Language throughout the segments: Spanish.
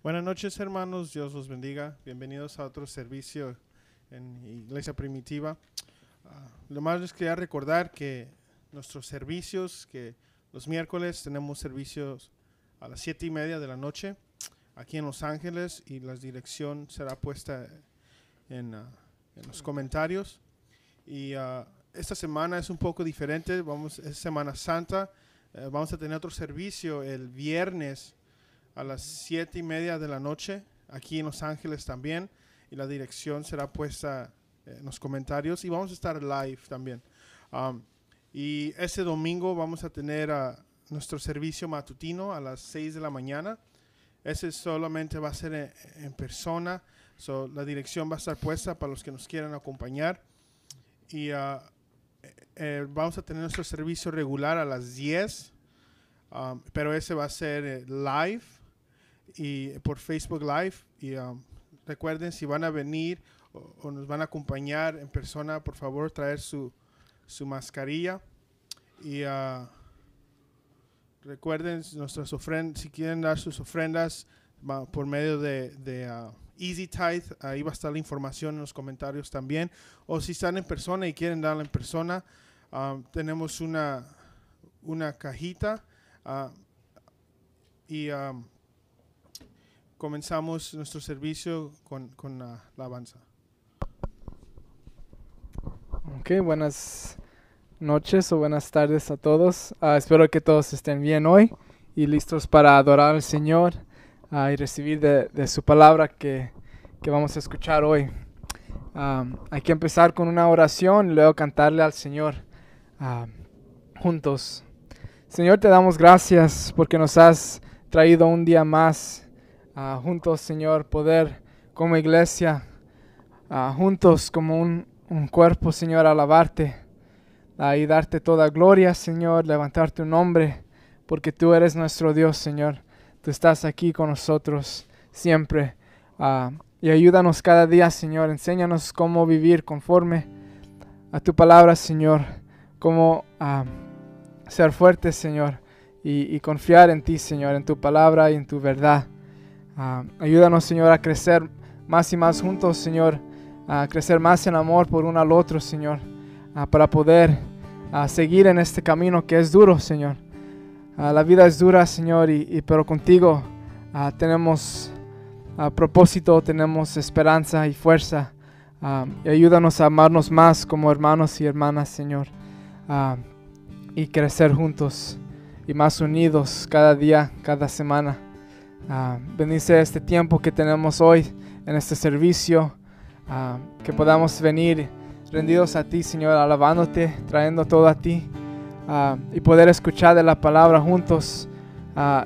Buenas noches, hermanos. Dios los bendiga. Bienvenidos a otro servicio en Iglesia Primitiva. Lo más les quería recordar que nuestros servicios, que los miércoles tenemos servicios a las 7:30 de la noche aquí en Los Ángeles, y la dirección será puesta en los comentarios. Y esta semana es un poco diferente. Es Semana Santa. Vamos a tener otro servicio el viernes a las 7:30 de la noche, aquí en Los Ángeles también, y la dirección será puesta en los comentarios, y vamos a estar live también. Y ese domingo vamos a tener nuestro servicio matutino a las 6 de la mañana. Ese solamente va a ser en persona, la dirección va a estar puesta para los que nos quieran acompañar. Y vamos a tener nuestro servicio regular a las 10, pero ese va a ser live y por Facebook Live. Y recuerden, si van a venir o nos van a acompañar en persona, por favor traer su mascarilla. Y recuerden nuestras ofrendas, si quieren dar sus ofrendas por medio de Easy Tithe, ahí va a estar la información en los comentarios también. O si están en persona y quieren darla en persona, tenemos una cajita y comenzamos nuestro servicio con la alabanza. Ok, buenas noches o buenas tardes a todos. Espero que todos estén bien hoy y listos para adorar al Señor y recibir de su palabra que vamos a escuchar hoy. Hay que empezar con una oración y luego cantarle al Señor juntos. Señor, te damos gracias porque nos has traído un día más juntos, Señor, poder como iglesia, juntos como un cuerpo, Señor, alabarte y darte toda gloria, Señor, levantar tu nombre, porque tú eres nuestro Dios, Señor. Tú estás aquí con nosotros siempre, y ayúdanos cada día, Señor. Enséñanos cómo vivir conforme a tu palabra, Señor, cómo ser fuertes, Señor, y confiar en ti, Señor, en tu palabra y en tu verdad. Ayúdanos, Señor, a crecer más y más juntos, Señor, a crecer más en amor por uno al otro, Señor, para poder seguir en este camino que es duro, Señor. La vida es dura, Señor, pero contigo tenemos propósito, tenemos esperanza y fuerza. Y ayúdanos a amarnos más como hermanos y hermanas, Señor, y crecer juntos y más unidos cada día, cada semana. Bendice este tiempo que tenemos hoy en este servicio, que podamos venir rendidos a ti, Señor, alabándote, trayendo todo a ti, y poder escuchar de la palabra juntos,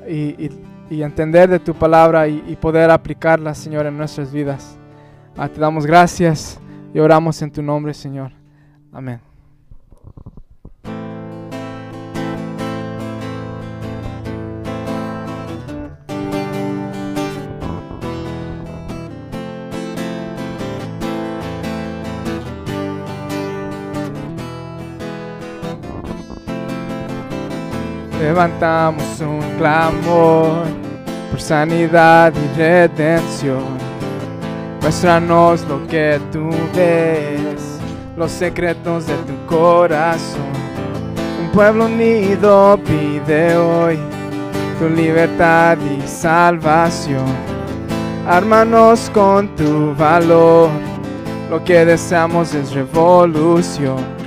y entender de tu palabra y poder aplicarla, Señor, en nuestras vidas. Te damos gracias y oramos en tu nombre, Señor. Amén. Levantamos un clamor por sanidad y redención. Muéstranos lo que tú ves, los secretos de tu corazón. Un pueblo unido pide hoy tu libertad y salvación. Ármanos con tu valor, lo que deseamos es revolución.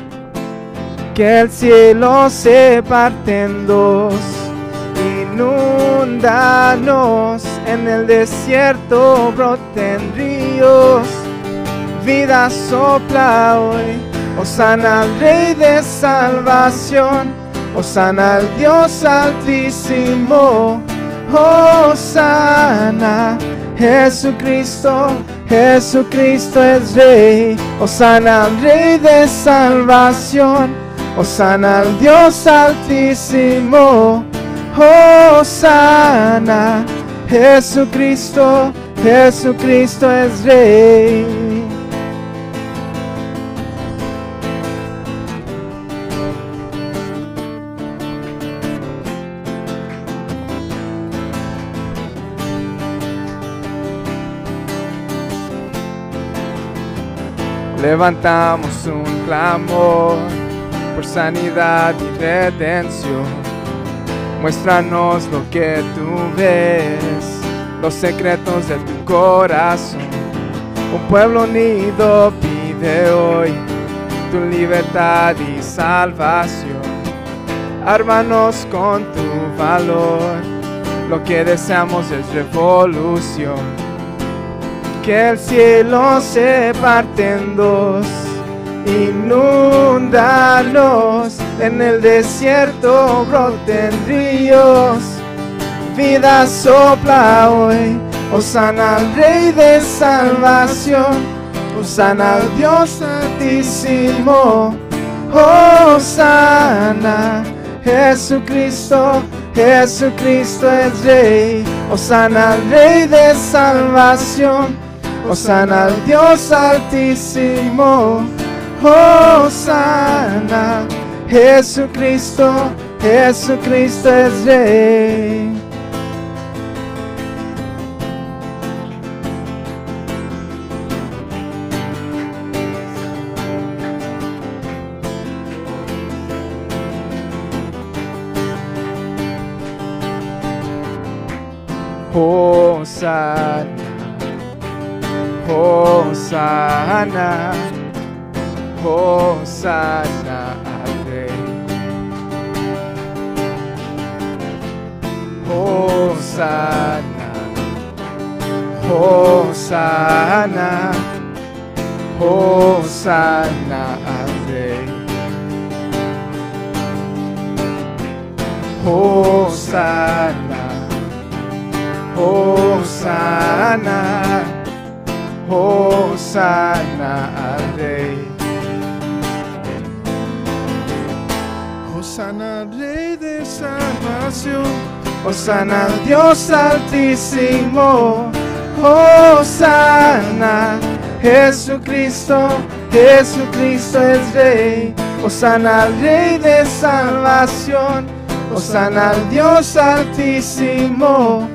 Que el cielo se parte en dos, inúndanos, en el desierto broten ríos, vida sopla hoy. Hosana al Rey de salvación, hosana al Dios altísimo, hosana, Jesucristo, Jesucristo es Rey. Hosana al Rey de salvación, hosana al Dios altísimo, hosana, Jesucristo, Jesucristo es Rey. levantamos un clamor por sanidad y redención. Muéstranos lo que tú ves, los secretos de tu corazón. Un pueblo unido pide hoy tu libertad y salvación. Ármanos con tu valor, lo que deseamos es revolución. Que el cielo se parte en dos, inúndanos, en el desierto broten ríos. Vida sopla hoy, hosana al Rey de salvación, hosana al Dios altísimo, hosana. Jesucristo, Jesucristo es Rey, hosana al Rey de salvación, hosana al Dios altísimo, hosana. Jesucristo, Jesucristo es Rey. Hosana, Hosana, Hosana al Rey. Hosana, Hosana, Hosana al Rey. Hosana, Hosana, Hosana al Rey. Hosana al Rey de salvación, Hosana al Dios altísimo, hosana. Jesucristo, Jesucristo es Rey, hosana al Rey de salvación, hosana al Dios altísimo,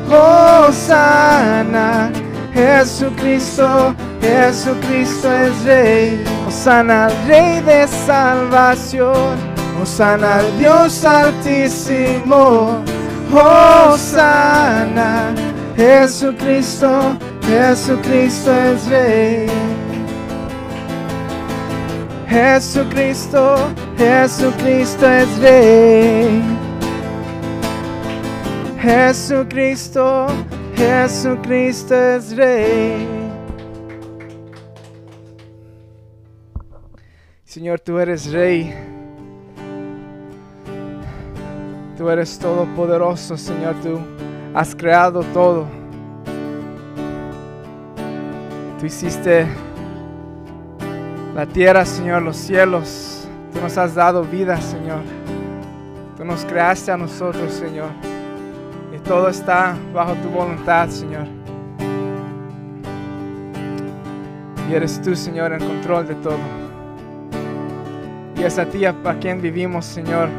hosana. Jesucristo, Jesucristo es Rey, hosana al Rey de salvación, hosana al Dios altísimo, hosana. Jesucristo, Jesucristo es Rey. Jesucristo, Jesucristo es Rey. Jesucristo, Jesucristo es Rey. Señor, tú eres Rey. Tú eres todopoderoso, Señor. Tú has creado todo. Tú hiciste la tierra, Señor, los cielos. Tú nos has dado vida, Señor. Tú nos creaste a nosotros, Señor. Y todo está bajo tu voluntad, Señor. Y eres tú, Señor, en control de todo. Y es a ti a quien vivimos, Señor.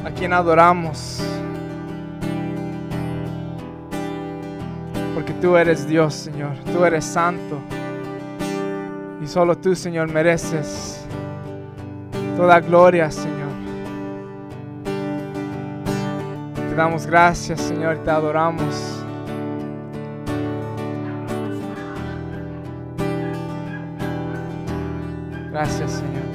A quien adoramos. Porque tú eres Dios, Señor. Tú eres santo. Y solo tú, Señor, mereces toda gloria, Señor. Te damos gracias, Señor, y te adoramos. Gracias, Señor.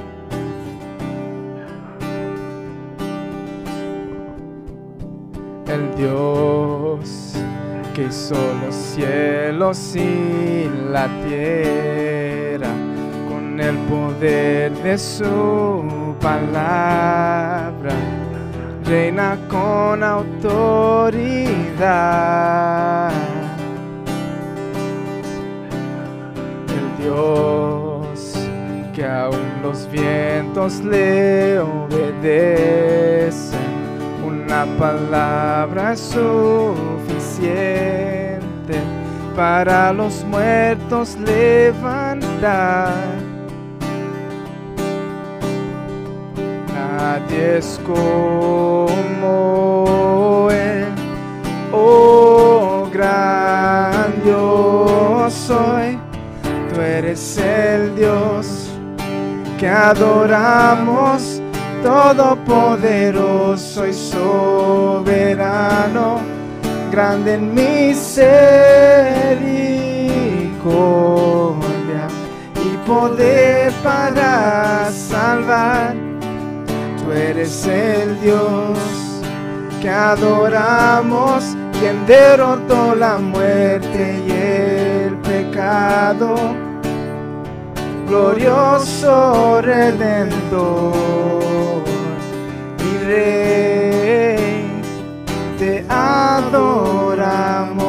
El Dios que hizo los cielos y la tierra con el poder de su palabra, reina con autoridad. El Dios que aún los vientos le obedecen, una palabra es suficiente para los muertos levantar. Nadie es como Él, oh gran Dios soy. Tú eres el que adoramos, todopoderoso y soberano, grande en misericordia y poder para salvar. Tú eres el Dios que adoramos, quien derrotó la muerte y el pecado, glorioso Redentor y Rey, te adoramos.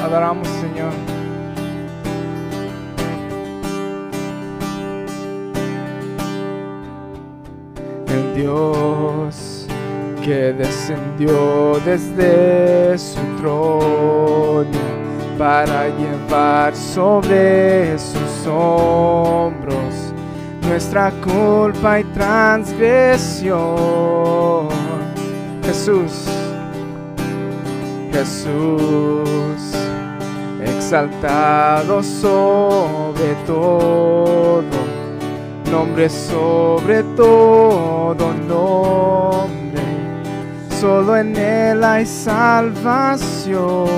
Adoramos, Señor. El Dios que descendió desde su trono para llevar sobre sus hombros nuestra culpa y transgresión. Jesús, exaltado sobre todo nombre, sobre todo nombre, solo en Él hay salvación.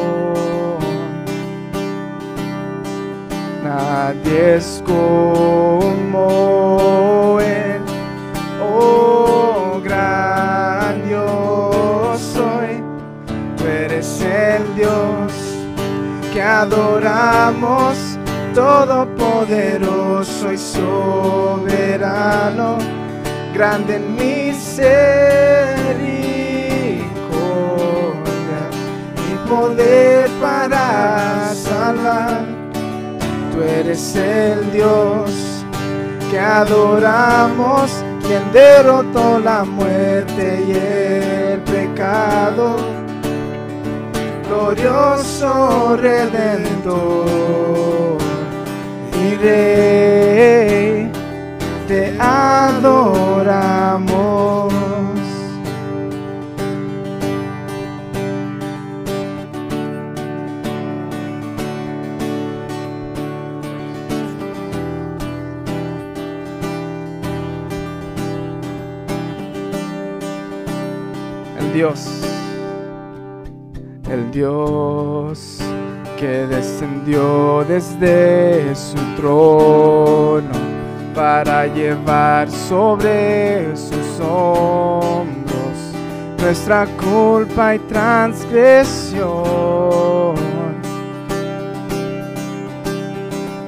Nadie es como Él, oh gran Dios soy. Tú eres el Dios que adoramos, todopoderoso y soberano, grande en misericordia y poder para salvar. Tú eres el Dios que adoramos, quien derrotó la muerte y el pecado, glorioso Redentor y Rey, te adoramos. El Dios que descendió desde su trono para llevar sobre sus hombros nuestra culpa y transgresión.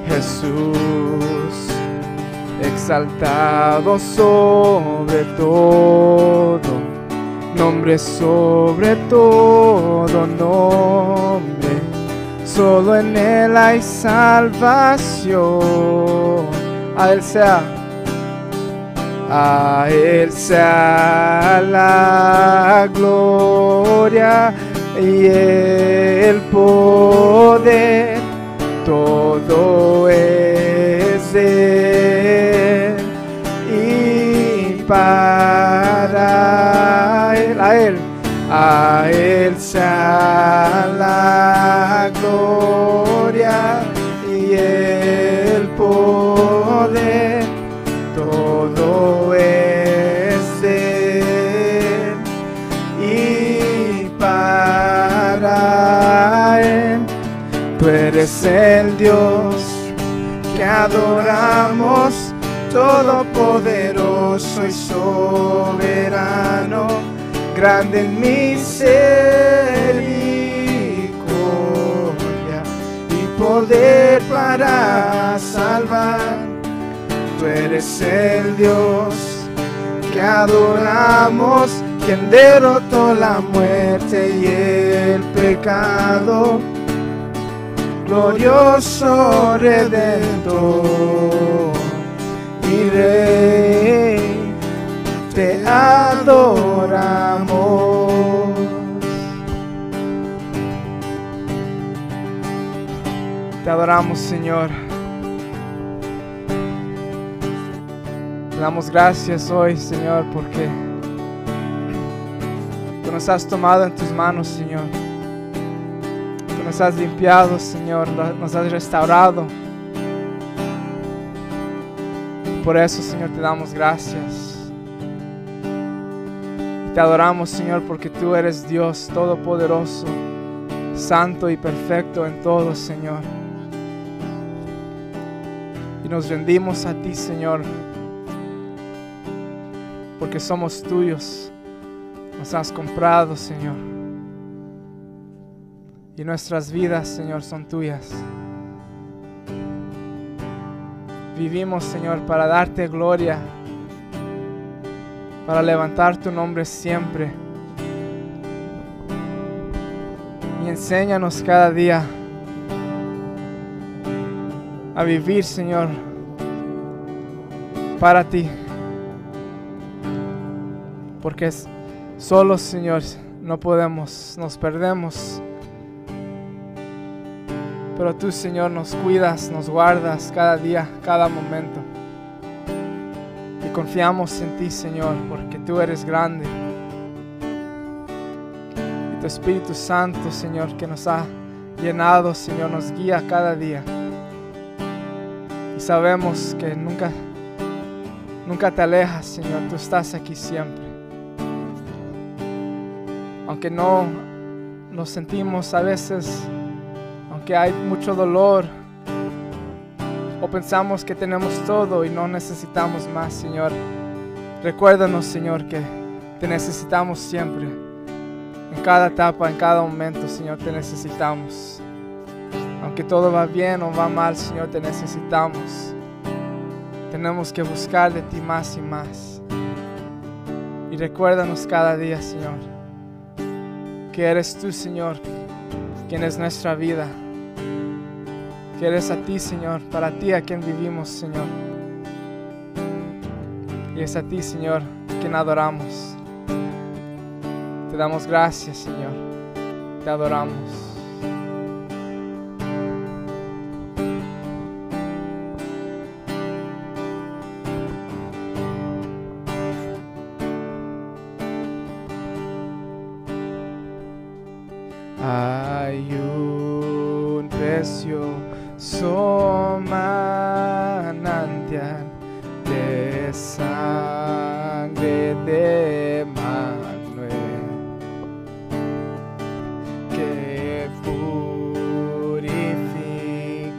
Jesús, exaltado sobre todo nombre, sobre todo nombre, solo en Él hay salvación. A Él sea la gloria y el poder, todo es de Él y para Él, a Él sea la gloria y el poder, todo es de Él y para Él. Tú eres el Dios que adoramos, todopoderoso y soberano, grande en misericordia y poder para salvar. Tú eres el Dios que adoramos, quien derrotó la muerte y el pecado, glorioso Redentor y Rey, te adoramos. Te adoramos, Señor. Te damos gracias hoy, Señor, porque nos has tomado en tus manos, Señor. Tú nos has limpiado, Señor, nos has restaurado. Por eso, Señor, te damos gracias. Te adoramos, Señor, porque tú eres Dios todopoderoso, santo y perfecto en todo, Señor. Y nos rendimos a ti, Señor, porque somos tuyos. Nos has comprado, Señor. Y nuestras vidas, Señor, son tuyas. Vivimos, Señor, para darte gloria, para levantar tu nombre siempre. Y enséñanos cada día a vivir, Señor, para ti. Porque solos, Señor, no podemos, nos perdemos. Pero tú, Señor, nos cuidas, nos guardas cada día, cada momento. Y confiamos en ti, Señor, porque tú eres grande. Y tu Espíritu Santo, Señor, que nos ha llenado, Señor, nos guía cada día. Y sabemos que nunca te alejas, Señor, tú estás aquí siempre. Aunque no nos sentimos a veces, aunque hay mucho dolor, o pensamos que tenemos todo y no necesitamos más, Señor, recuérdanos, Señor, que te necesitamos siempre. En cada etapa, en cada momento, Señor, te necesitamos. Aunque todo va bien o va mal, Señor, te necesitamos. Tenemos que buscar de ti más y más. Y recuérdanos cada día, Señor, que eres tú, Señor, quien es nuestra vida. Que eres a ti, Señor, para ti a quien vivimos, Señor. Y es a ti, Señor, quien adoramos. Te damos gracias, Señor. Te adoramos. Hay un precioso manantial de sangre de Emmanuel que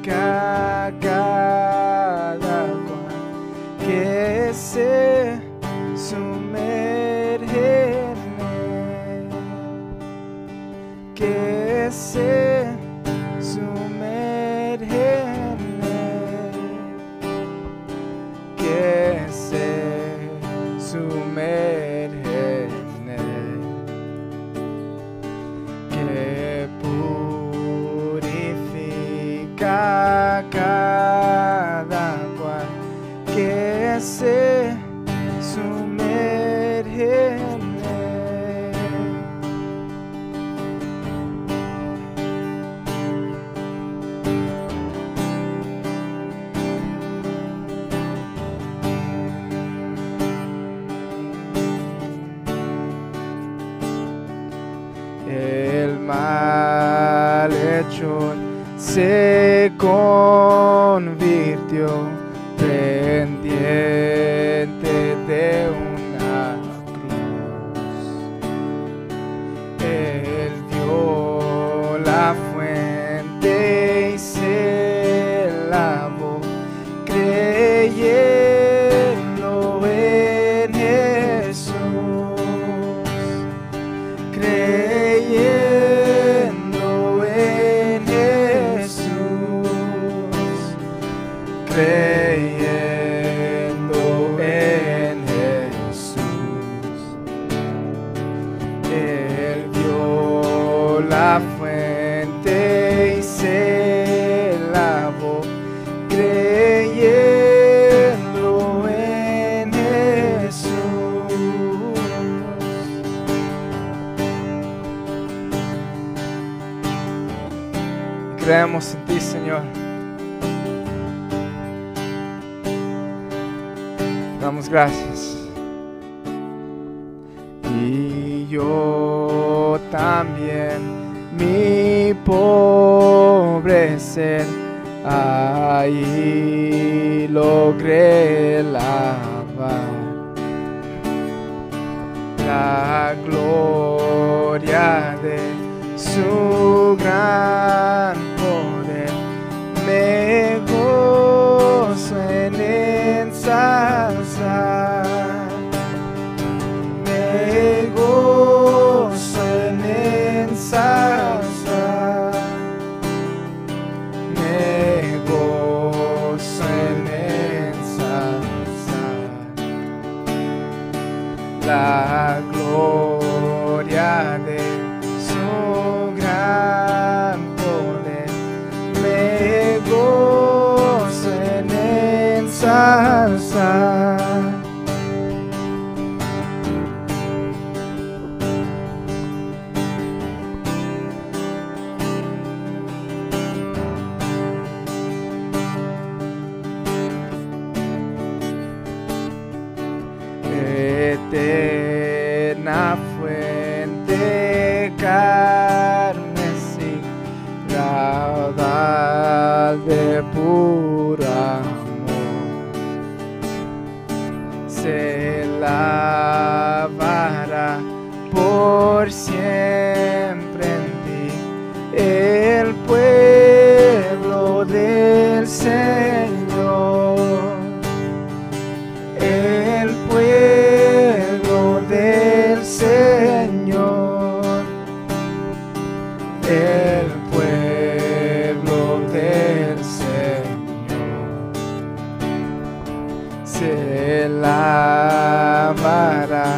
purifica cada cual que se sumerge en él, que se sumerge en él, que se sumerge en él, que purifica cada cual, que se sumerge en él. El malhechor se convirtió pendiente de una cruz. Él vio la fuente y se lavó, creyendo en Jesús. Creyendo en Jesús, creyendo en Jesús. Él vio la fuente y se lavó, creyendo en Jesús. Creemos en ti, Señor. Damos gracias. Y yo también mi pobre ser. Ahí logré lavar la gloria de su gran poder. Me gozo en ensalzar, me gozo en ensalzar, me gozo en ensalzar la gloria de su gran poder. Me gozo en ensalzar. Eterna fuente carmesí, raudal de puro amor, se lavará por siempre en ti el pueblo del Señor, el pueblo del Señor, el pueblo del Señor, se lavará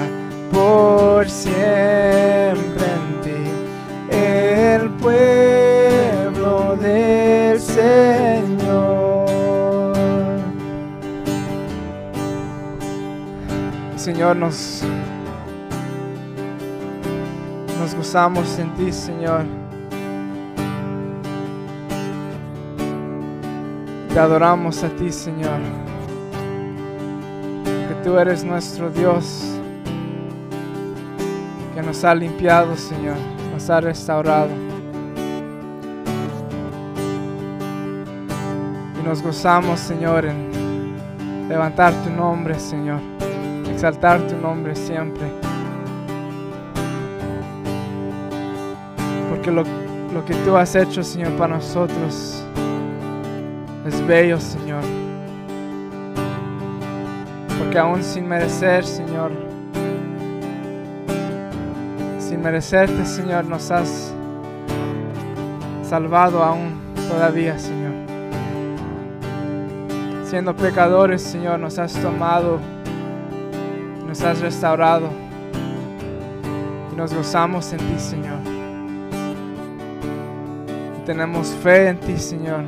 por siempre en ti, el pueblo del Señor. Señor, nos gozamos en ti, Señor. Te adoramos a ti, Señor, que tú eres nuestro Dios, que nos ha limpiado, Señor, nos ha restaurado. Y nos gozamos, Señor, en levantar tu nombre, Señor, exaltar tu nombre siempre. Porque lo que tú has hecho, Señor, para nosotros es bello, Señor. Porque aún sin merecer, Señor, sin merecerte, Señor, nos has salvado aún todavía, Señor. Siendo pecadores, Señor, nos has tomado, nos has restaurado y nos gozamos en ti, Señor. Y tenemos fe en ti, Señor,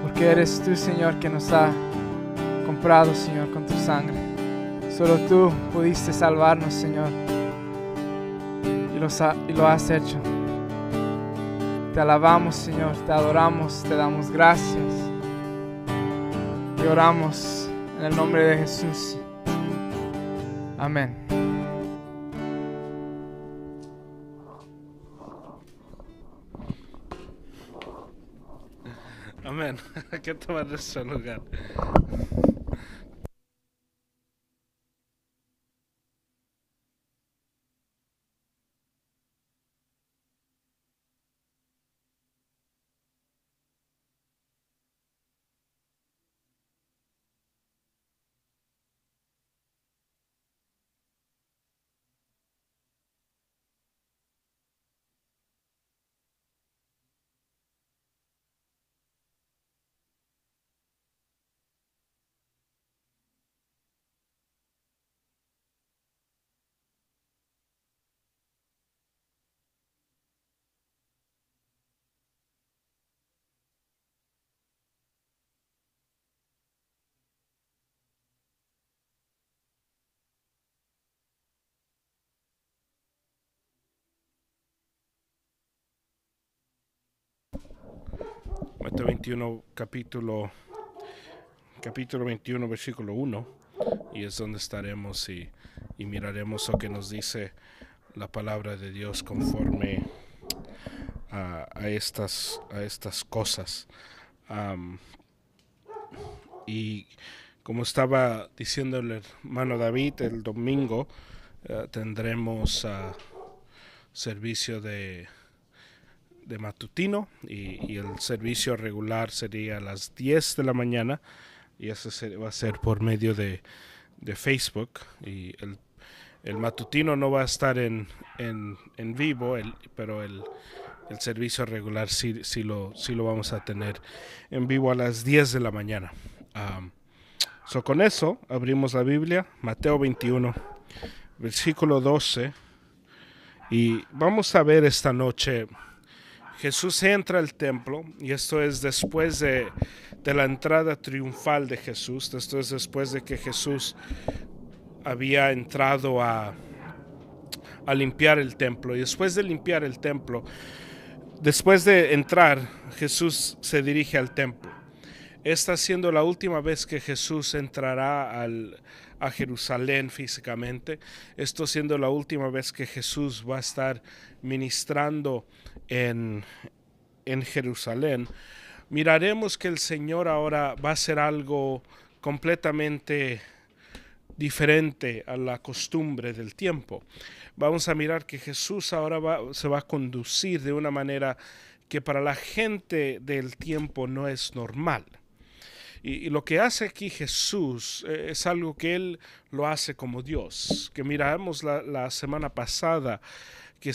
porque eres tú, Señor, que nos ha comprado, Señor, con tu sangre. Solo tú pudiste salvarnos, Señor, y lo has hecho. Te alabamos, Señor, te adoramos, te damos gracias. Y oramos en el nombre de Jesús. Amén. Amén. Hay que tomar nuestro lugar. Mateo 21, capítulo 21, versículo 1, y es donde estaremos y miraremos lo que nos dice la palabra de Dios conforme a estas cosas. Y como estaba diciendo el hermano David, el domingo tendremos servicio de matutino y el servicio regular sería a las 10 de la mañana, y eso va a ser por medio de Facebook, y el matutino no va a estar en vivo, pero el servicio regular sí lo vamos a tener en vivo a las 10 de la mañana. Con eso abrimos la Biblia, Mateo 21, versículo 12, y vamos a ver esta noche. Jesús entra al templo, y esto es después de la entrada triunfal de Jesús. Esto es después de que Jesús había entrado a limpiar el templo. Y después de limpiar el templo, después de entrar, Jesús se dirige al templo. Esta siendo la última vez que Jesús entrará a Jerusalén físicamente. Esto siendo la última vez que Jesús va a estar ministrando en Jerusalén. Miraremos que el Señor ahora va a hacer algo completamente diferente a la costumbre del tiempo. Vamos a mirar que Jesús ahora se va a conducir de una manera que para la gente del tiempo no es normal. Y lo que hace aquí Jesús es algo que Él lo hace como Dios. Que miramos la semana pasada, que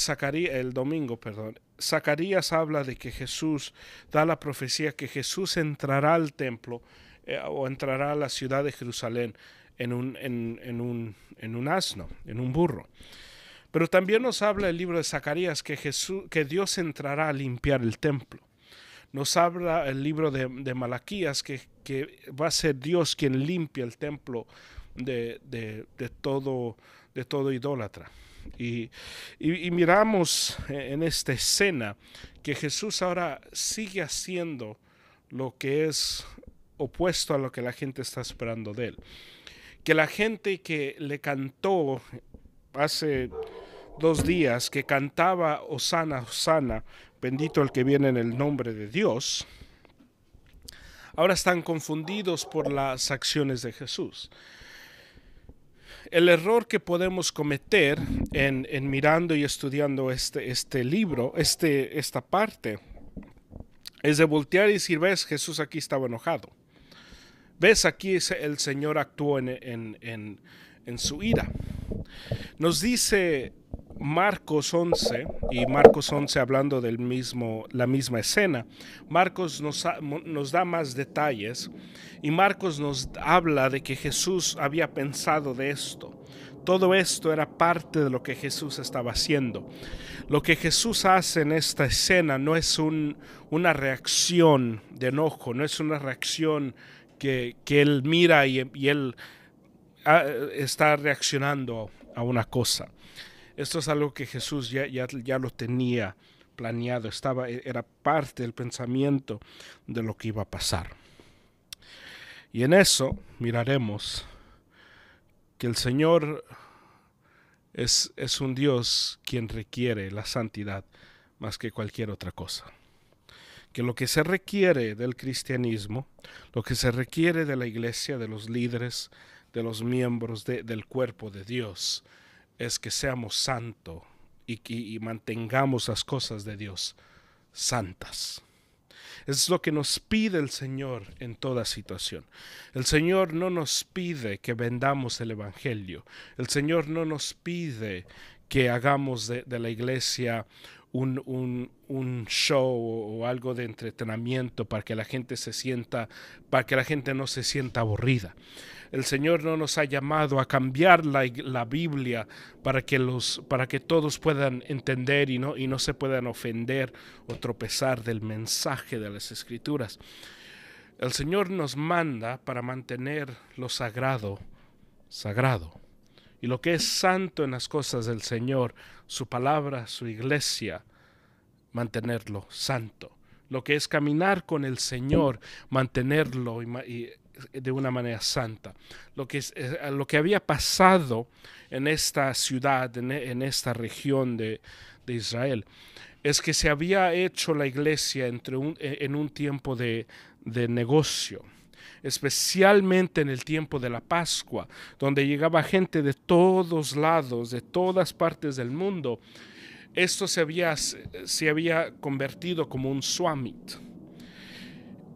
el domingo, Zacarías habla de que Jesús da la profecía que Jesús entrará al templo o entrará a la ciudad de Jerusalén en un asno, en un burro. Pero también nos habla el libro de Zacarías que Dios entrará a limpiar el templo. Nos habla el libro de Malaquías que va a ser Dios quien limpia el templo de todo idólatra. Y miramos en esta escena que Jesús ahora sigue haciendo lo que es opuesto a lo que la gente está esperando de él. Que la gente que le cantó hace 2 días, que cantaba Hosana, Hosana, bendito el que viene en el nombre de Dios, ahora están confundidos por las acciones de Jesús. El error que podemos cometer en mirando y estudiando este libro, esta parte, es de voltear y decir, ves, Jesús aquí estaba enojado. Ves, aquí el Señor actuó en su ira. Nos dice Marcos 11, y Marcos 11 hablando la misma escena. Marcos nos da más detalles, y Marcos nos habla de que Jesús había pensado de esto. Todo esto era parte de lo que Jesús estaba haciendo. Lo que Jesús hace en esta escena no es una reacción de enojo, no es una reacción que él mira y él está reaccionando a una cosa. Esto es algo que Jesús ya lo tenía planeado, era parte del pensamiento de lo que iba a pasar. Y en eso miraremos que el Señor es un Dios quien requiere la santidad más que cualquier otra cosa. Que lo que se requiere del cristianismo, lo que se requiere de la iglesia, de los líderes, de los miembros del cuerpo de Dios, es que seamos santos y mantengamos las cosas de Dios santas. Es lo que nos pide el Señor en toda situación. El Señor no nos pide que vendamos el Evangelio. El Señor no nos pide que hagamos de la iglesia un show o algo de entretenimiento para que la gente no se sienta aburrida. El Señor no nos ha llamado a cambiar la Biblia para que todos puedan entender y no se puedan ofender o tropezar del mensaje de las Escrituras. El Señor nos manda para mantener lo sagrado, sagrado. Y lo que es santo en las cosas del Señor, su palabra, su iglesia, mantenerlo santo. Lo que es caminar con el Señor, mantenerlo y de una manera santa. Lo que había pasado en esta ciudad, en esta región de Israel, es que se había hecho la iglesia en un tiempo de negocio, especialmente en el tiempo de la Pascua, donde llegaba gente de todos lados, de todas partes del mundo. Esto se había convertido como un Summit.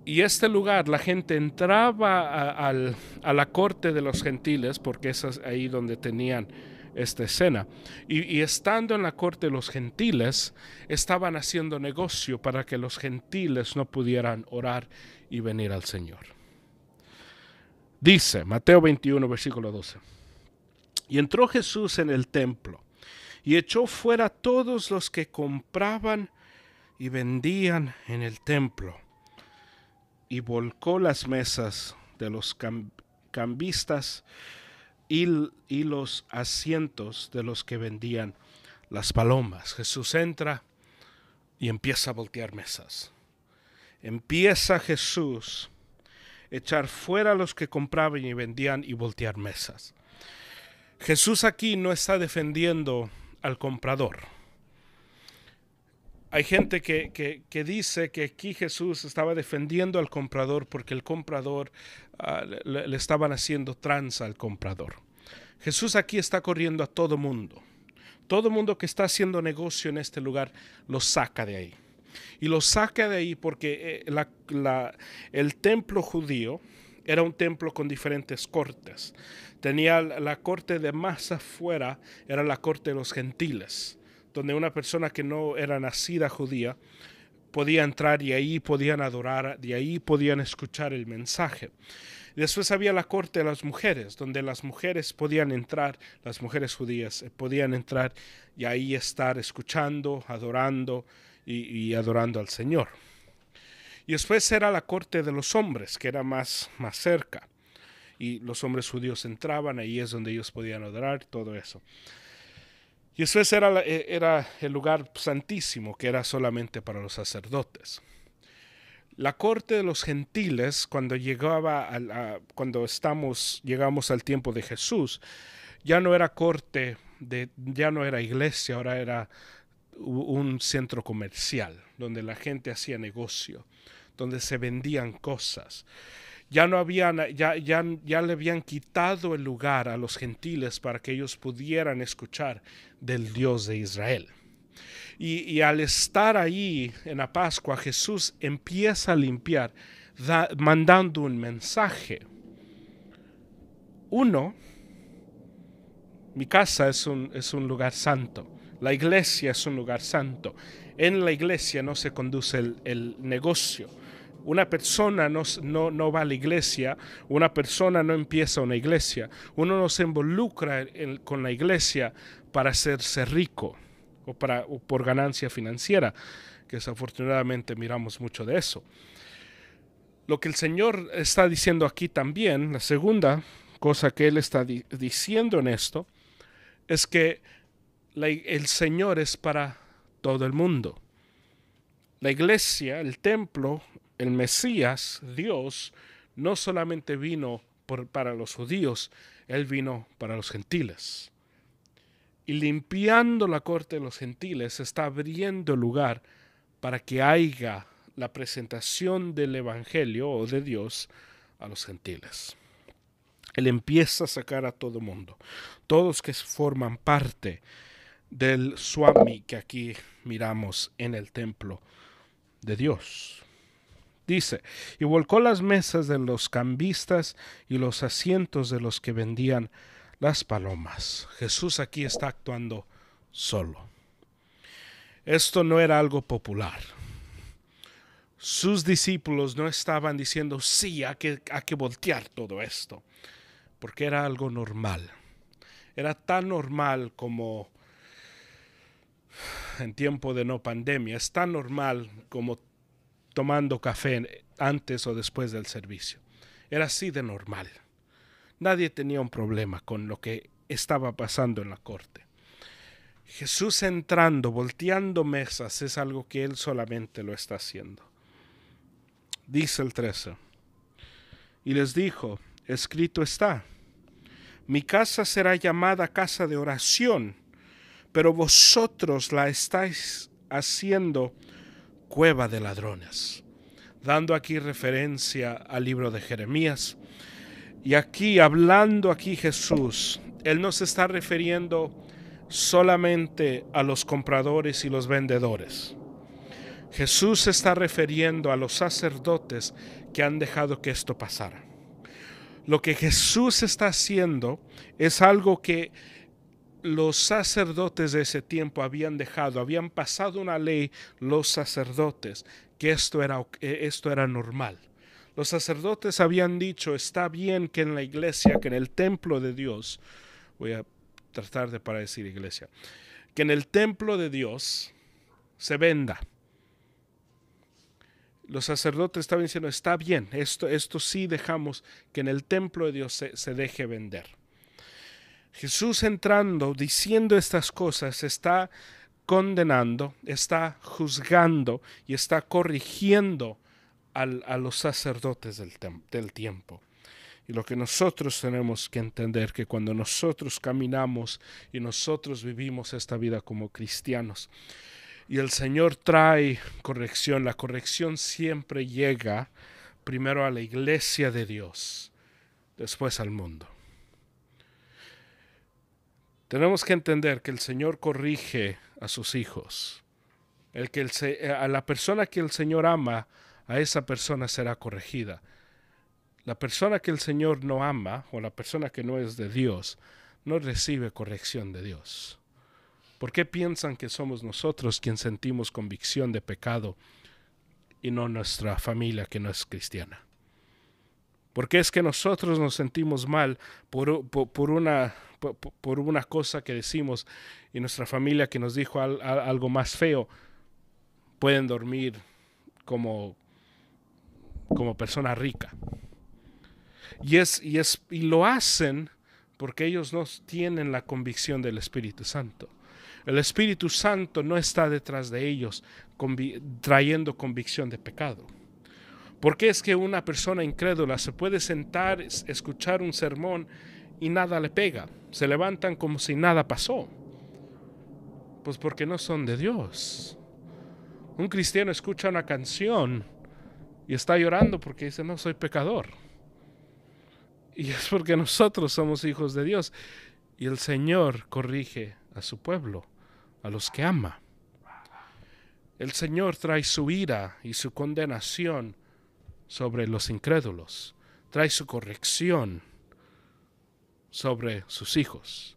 Y este lugar, la gente entraba a la corte de los gentiles, porque es ahí donde tenían esta escena. Y estando en la corte de los gentiles, estaban haciendo negocio para que los gentiles no pudieran orar y venir al Señor. Dice Mateo 21, versículo 12. Y entró Jesús en el templo y echó fuera a todos los que compraban y vendían en el templo, y volcó las mesas de los cambistas y los asientos de los que vendían las palomas. Jesús entra y empieza a voltear mesas. Empieza Jesús a echar fuera a los que compraban y vendían y voltear mesas. Jesús aquí no está defendiendo al comprador. Hay gente que dice que aquí Jesús estaba defendiendo al comprador porque el comprador le estaban haciendo tranza al comprador. Jesús aquí está corriendo a todo mundo. Todo mundo que está haciendo negocio en este lugar lo saca de ahí. Y lo saca de ahí porque el templo judío era un templo con diferentes cortes. Tenía la corte de más afuera, era la corte de los gentiles, donde una persona que no era nacida judía podía entrar y ahí podían adorar, de ahí podían escuchar el mensaje. Después había la corte de las mujeres, donde las mujeres podían entrar, las mujeres judías podían entrar y ahí estar escuchando, adorando y adorando al Señor. Y después era la corte de los hombres, que era más cerca. Y los hombres judíos entraban, ahí es donde ellos podían adorar, todo eso. Y después era el lugar santísimo, que era solamente para los sacerdotes. La corte de los gentiles, cuando llegamos al tiempo de Jesús, ya no era corte, ya no era iglesia, ahora era un centro comercial, donde la gente hacía negocio, donde se vendían cosas. Ya le habían quitado el lugar a los gentiles para que ellos pudieran escuchar del Dios de Israel. Y al estar ahí en la Pascua, Jesús empieza a limpiar, mandando un mensaje. Uno, mi casa es un lugar santo. La iglesia es un lugar santo. En la iglesia no se conduce el negocio. Una persona no va a la iglesia, una persona no empieza una iglesia, uno no se involucra con la iglesia para hacerse rico o por ganancia financiera, que desafortunadamente miramos mucho de eso. Lo que el Señor está diciendo aquí también, la segunda cosa que Él está diciendo en esto, es que el Señor es para todo el mundo. La iglesia, el templo, el Mesías, Dios, no solamente vino para los judíos, Él vino para los gentiles. Y limpiando la corte de los gentiles, está abriendo lugar para que haya la presentación del Evangelio o de Dios a los gentiles. Él empieza a sacar a todo mundo, todos que forman parte del Swami que aquí miramos en el templo de Dios. Dice, y volcó las mesas de los cambistas y los asientos de los que vendían las palomas. Jesús aquí está actuando solo. Esto no era algo popular. Sus discípulos no estaban diciendo, sí, hay que voltear todo esto, porque era algo normal. Era tan normal como en tiempo de no pandemia, es tan normal como tomando café antes o después del servicio. Era así de normal. Nadie tenía un problema con lo que estaba pasando en la corte. Jesús entrando, volteando mesas, es algo que Él solamente lo está haciendo. Dice el 13. y les dijo: escrito está, mi casa será llamada casa de oración, pero vosotros la estáis haciendo cueva de ladrones. Dando aquí referencia al libro de Jeremías. Y aquí, hablando aquí Jesús, Él no se está refiriendo solamente a los compradores y los vendedores. Jesús se está refiriendo a los sacerdotes que han dejado que esto pasara. Lo que Jesús está haciendo es algo que los sacerdotes de ese tiempo habían dejado. Habían pasado una ley, los sacerdotes, que esto era normal. Los sacerdotes habían dicho: está bien que en la iglesia, que en el templo de Dios, voy a tratar de para decir iglesia, que en el templo de Dios se venda. Los sacerdotes estaban diciendo: está bien, esto sí dejamos que en el templo de Dios se deje vender. Jesús, entrando, diciendo estas cosas, está condenando, está juzgando y está corrigiendo a los sacerdotes del tiempo. Y lo que nosotros tenemos que entender, que cuando nosotros caminamos y nosotros vivimos esta vida como cristianos, y el Señor trae corrección, la corrección siempre llega primero a la iglesia de Dios, después al mundo. Tenemos que entender que el Señor corrige a sus hijos. A la persona que el Señor ama, a esa persona será corregida. La persona que el Señor no ama, o la persona que no es de Dios, no recibe corrección de Dios. ¿Por qué piensan que somos nosotros quienes sentimos convicción de pecado y no nuestra familia que no es cristiana? ¿Por qué es que nosotros nos sentimos mal por una cosa que decimos, y nuestra familia que nos dijo algo más feo, pueden dormir como persona rica? Y lo hacen porque ellos no tienen la convicción del Espíritu Santo. El Espíritu Santo no está detrás de ellos trayendo convicción de pecado. ¿Por qué es que una persona incrédula se puede sentar, escuchar un sermón y nada le pega? Se levantan como si nada pasó. Pues porque no son de Dios. Un cristiano escucha una canción y está llorando porque dice: no, soy pecador. Y es porque nosotros somos hijos de Dios. Y el Señor corrige a su pueblo, a los que ama. El Señor trae su ira y su condenación sobre los incrédulos. Trae su corrección sobre sus hijos.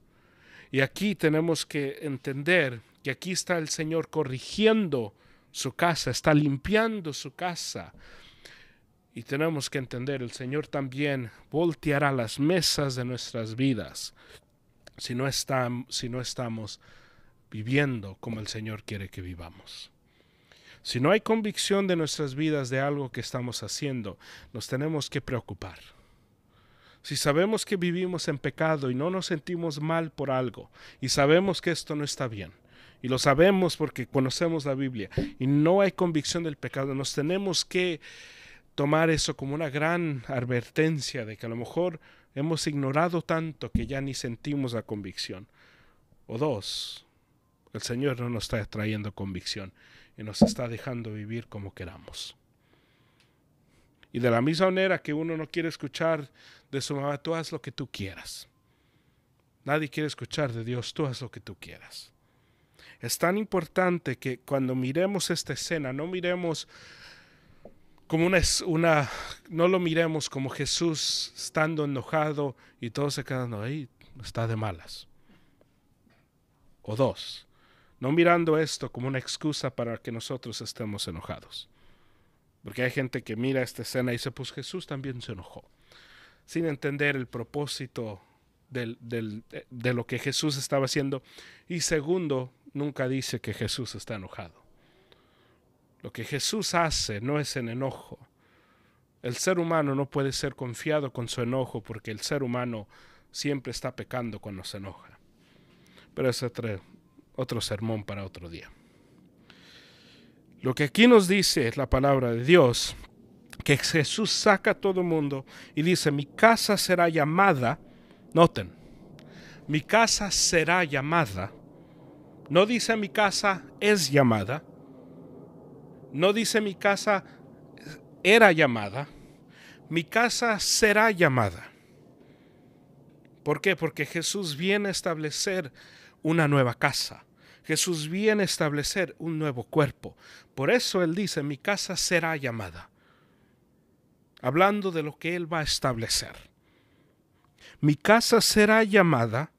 Y aquí tenemos que entender que aquí está el Señor corrigiendo su casa, está limpiando su casa. Y tenemos que entender, el Señor también volteará las mesas de nuestras vidas si no estamos viviendo como el Señor quiere que vivamos. Si no hay convicción de nuestras vidas de algo que estamos haciendo, nos tenemos que preocupar. Si sabemos que vivimos en pecado y no nos sentimos mal por algo, y sabemos que esto no está bien, y lo sabemos porque conocemos la Biblia, y no hay convicción del pecado, nos tenemos que tomar eso como una gran advertencia de que a lo mejor hemos ignorado tanto que ya ni sentimos la convicción. O dos, el Señor no nos está trayendo convicción y nos está dejando vivir como queramos. Y de la misma manera que uno no quiere escuchar de su mamá: tú haz lo que tú quieras. Nadie quiere escuchar de Dios: tú haz lo que tú quieras. Es tan importante que cuando miremos esta escena, no miremos como no lo miremos como Jesús estando enojado y todos se quedando ahí, está de malas. O dos, no mirando esto como una excusa para que nosotros estemos enojados. Porque hay gente que mira esta escena y dice: pues Jesús también se enojó, sin entender el propósito de lo que Jesús estaba haciendo. Y segundo, nunca dice que Jesús está enojado. Lo que Jesús hace no es en enojo. El ser humano no puede ser confiado con su enojo, porque el ser humano siempre está pecando cuando se enoja. Pero es otro sermón para otro día. Lo que aquí nos dice la palabra de Dios que Jesús saca a todo el mundo y dice, mi casa será llamada, noten, mi casa será llamada, no dice mi casa es llamada, no dice mi casa era llamada, mi casa será llamada. ¿Por qué? Porque Jesús viene a establecer una nueva casa. Jesús viene a establecer un nuevo cuerpo. Por eso Él dice, mi casa será llamada. Hablando de lo que Él va a establecer. Mi casa será llamada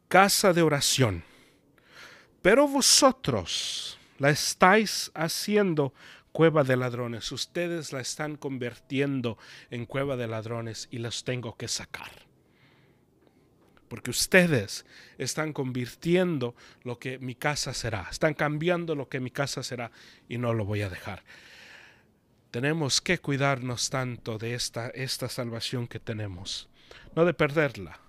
casa de oración. Pero vosotros la estáis haciendo cueva de ladrones. Ustedes la están convirtiendo en cueva de ladrones y los tengo que sacar. Porque ustedes están convirtiendo lo que mi casa será. Están cambiando lo que mi casa será y no lo voy a dejar. Tenemos que cuidarnos tanto de esta salvación que tenemos. No de perderla,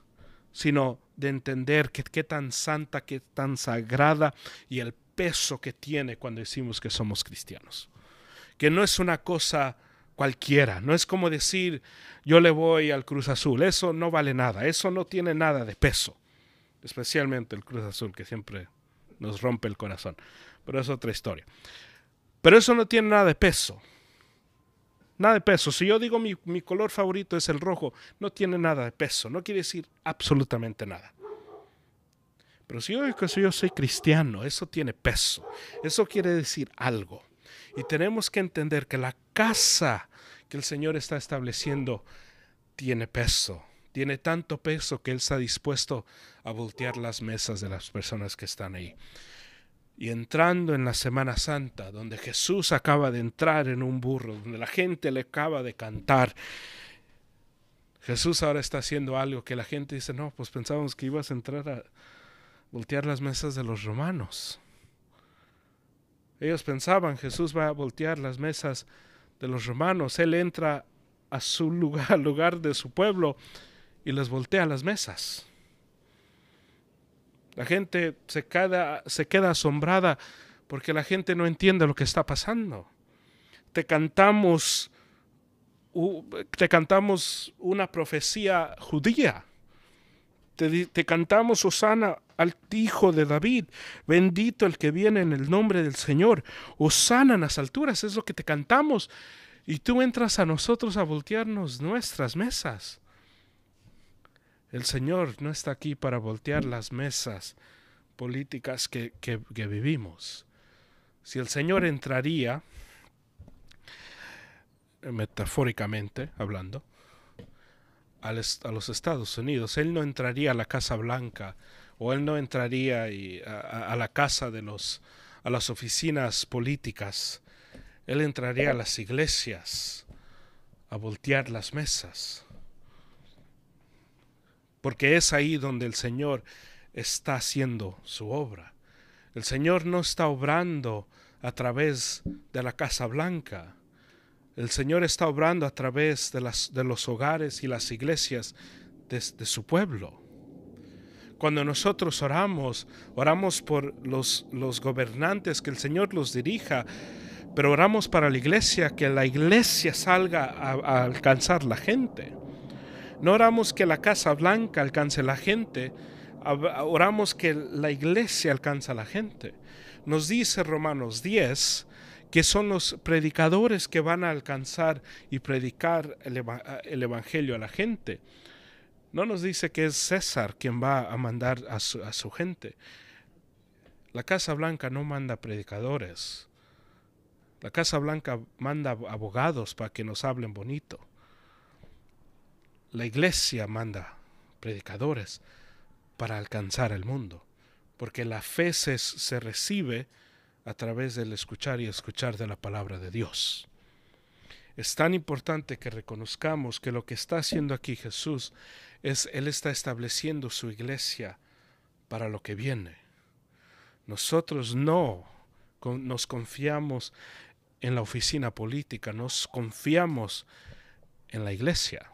sino de entender qué tan santa, qué tan sagrada y el peso que tiene cuando decimos que somos cristianos. Que no es una cosa cualquiera, no es como decir yo le voy al Cruz Azul, eso no vale nada, eso no tiene nada de peso, especialmente el Cruz Azul que siempre nos rompe el corazón, pero es otra historia. Pero eso no tiene nada de peso, nada de peso. Si yo digo mi color favorito es el rojo, no tiene nada de peso, no quiere decir absolutamente nada. Pero si yo digo que yo soy cristiano, eso tiene peso, eso quiere decir algo. Y tenemos que entender que la casa que el Señor está estableciendo tiene peso. Tiene tanto peso que Él está dispuesto a voltear las mesas de las personas que están ahí. Y entrando en la Semana Santa, donde Jesús acaba de entrar en un burro, donde la gente le acaba de cantar, Jesús ahora está haciendo algo que la gente dice, no, pues pensábamos que ibas a entrar a voltear las mesas de los romanos. Ellos pensaban, Jesús va a voltear las mesas de los romanos. Él entra a su lugar, al lugar de su pueblo, y les voltea las mesas. La gente se queda asombrada porque la gente no entiende lo que está pasando. Te cantamos una profecía judía. Te cantamos Hosana al Hijo de David, bendito el que viene en el nombre del Señor. Hosana en las alturas, es lo que te cantamos. Y tú entras a nosotros a voltearnos nuestras mesas. El Señor no está aquí para voltear las mesas políticas que vivimos. Si el Señor entraría, metafóricamente hablando, a los Estados Unidos, Él no entraría a la Casa Blanca o Él no entraría a la casa a las oficinas políticas. Él entraría a las iglesias a voltear las mesas. Porque es ahí donde el Señor está haciendo su obra. El Señor no está obrando a través de la Casa Blanca. El Señor está obrando a través de los hogares y las iglesias de su pueblo. Cuando nosotros oramos por los gobernantes, que el Señor los dirija, pero oramos para la iglesia, que la iglesia salga a alcanzar la gente. No oramos que la Casa Blanca alcance la gente, oramos que la iglesia alcance a la gente. Nos dice Romanos 10 que son los predicadores que van a alcanzar y predicar el evangelio a la gente. No nos dice que es César quien va a mandar a su gente. La Casa Blanca no manda predicadores. La Casa Blanca manda abogados para que nos hablen bonito. La iglesia manda predicadores para alcanzar el mundo, porque la fe se recibe a través del escuchar y escuchar de la palabra de Dios. Es tan importante que reconozcamos que lo que está haciendo aquí Jesús Él está estableciendo su iglesia para lo que viene. Nosotros no nos confiamos en la oficina política, nos confiamos en la iglesia.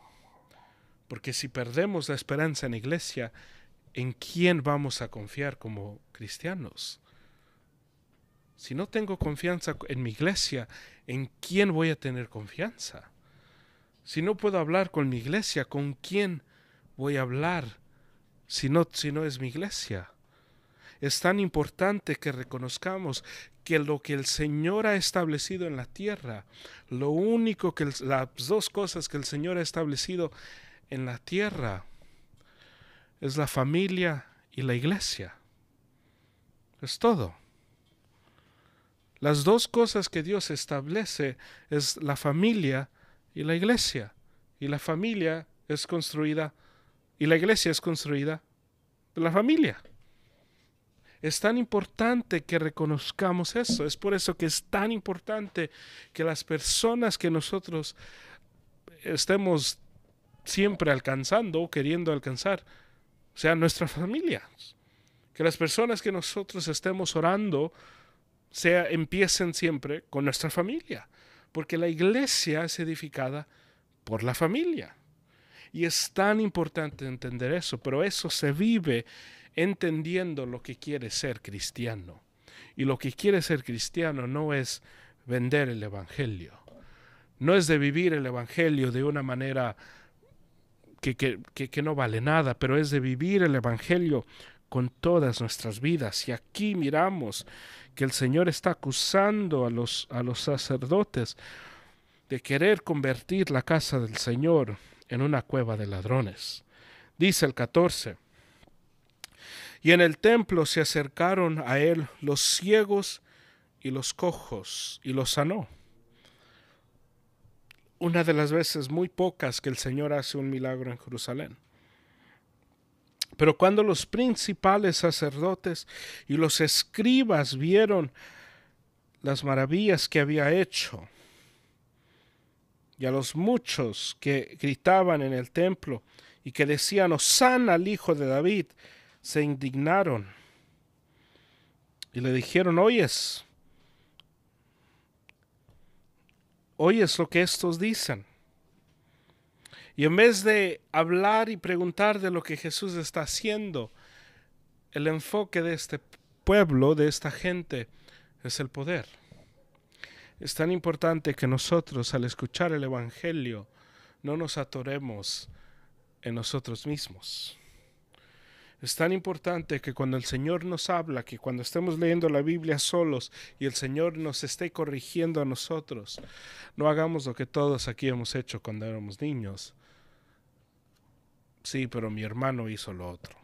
Porque si perdemos la esperanza en la iglesia, ¿en quién vamos a confiar como cristianos? Si no tengo confianza en mi iglesia, ¿en quién voy a tener confianza? Si no puedo hablar con mi iglesia, ¿con quién voy a hablar si no es mi iglesia? Es tan importante que reconozcamos que lo que el Señor ha establecido en la tierra, las dos cosas que el Señor ha establecido en la tierra es la familia y la iglesia. Es todo. Las dos cosas que Dios establece es la familia y la iglesia. Y la familia es construida, y la iglesia es construida de la familia. Es tan importante que reconozcamos eso. Es por eso que es tan importante que las personas que nosotros estemos siempre alcanzando o queriendo alcanzar sean nuestras familias. Que las personas que nosotros estemos orando empiecen siempre con nuestra familia. Porque la iglesia es edificada por la familia. Y es tan importante entender eso, pero eso se vive entendiendo lo que quiere ser cristiano. Y lo que quiere ser cristiano no es vender el evangelio. No es de vivir el evangelio de una manera que no vale nada, pero es de vivir el evangelio con todas nuestras vidas. Y aquí miramos que el Señor está acusando a los sacerdotes de querer convertir la casa del Señor en una cueva de ladrones. Dice el 14: y en el templo se acercaron a él los ciegos y los cojos, y los sanó. Una de las veces muy pocas que el Señor hace un milagro en Jerusalén. Pero cuando los principales sacerdotes y los escribas vieron las maravillas que había hecho, y a los muchos que gritaban en el templo y que decían: Hosana al Hijo de David, se indignaron y le dijeron: ¿Oyes lo que estos dicen? Y en vez de hablar y preguntar de lo que Jesús está haciendo, el enfoque de este pueblo, de esta gente, es el poder. Es tan importante que nosotros, al escuchar el evangelio, no nos atoremos en nosotros mismos. Es tan importante que cuando el Señor nos habla, que cuando estemos leyendo la Biblia solos y el Señor nos esté corrigiendo a nosotros, no hagamos lo que todos aquí hemos hecho cuando éramos niños. Sí, pero mi hermano hizo lo otro.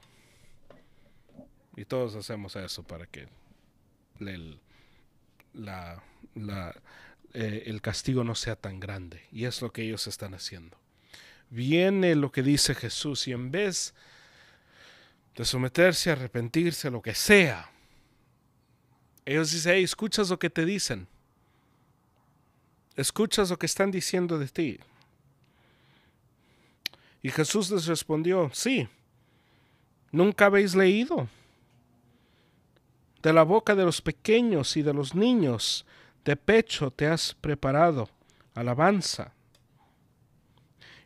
Y todos hacemos eso para que el castigo no sea tan grande. Y es lo que ellos están haciendo. Viene lo que dice Jesús, y en vez de someterse, arrepentirse, lo que sea, ellos dicen: hey, ¿escuchas lo que te dicen? ¿Escuchas lo que están diciendo de ti? Y Jesús les respondió: sí. ¿Nunca habéis leído? De la boca de los pequeños y de los niños de pecho te has preparado alabanza.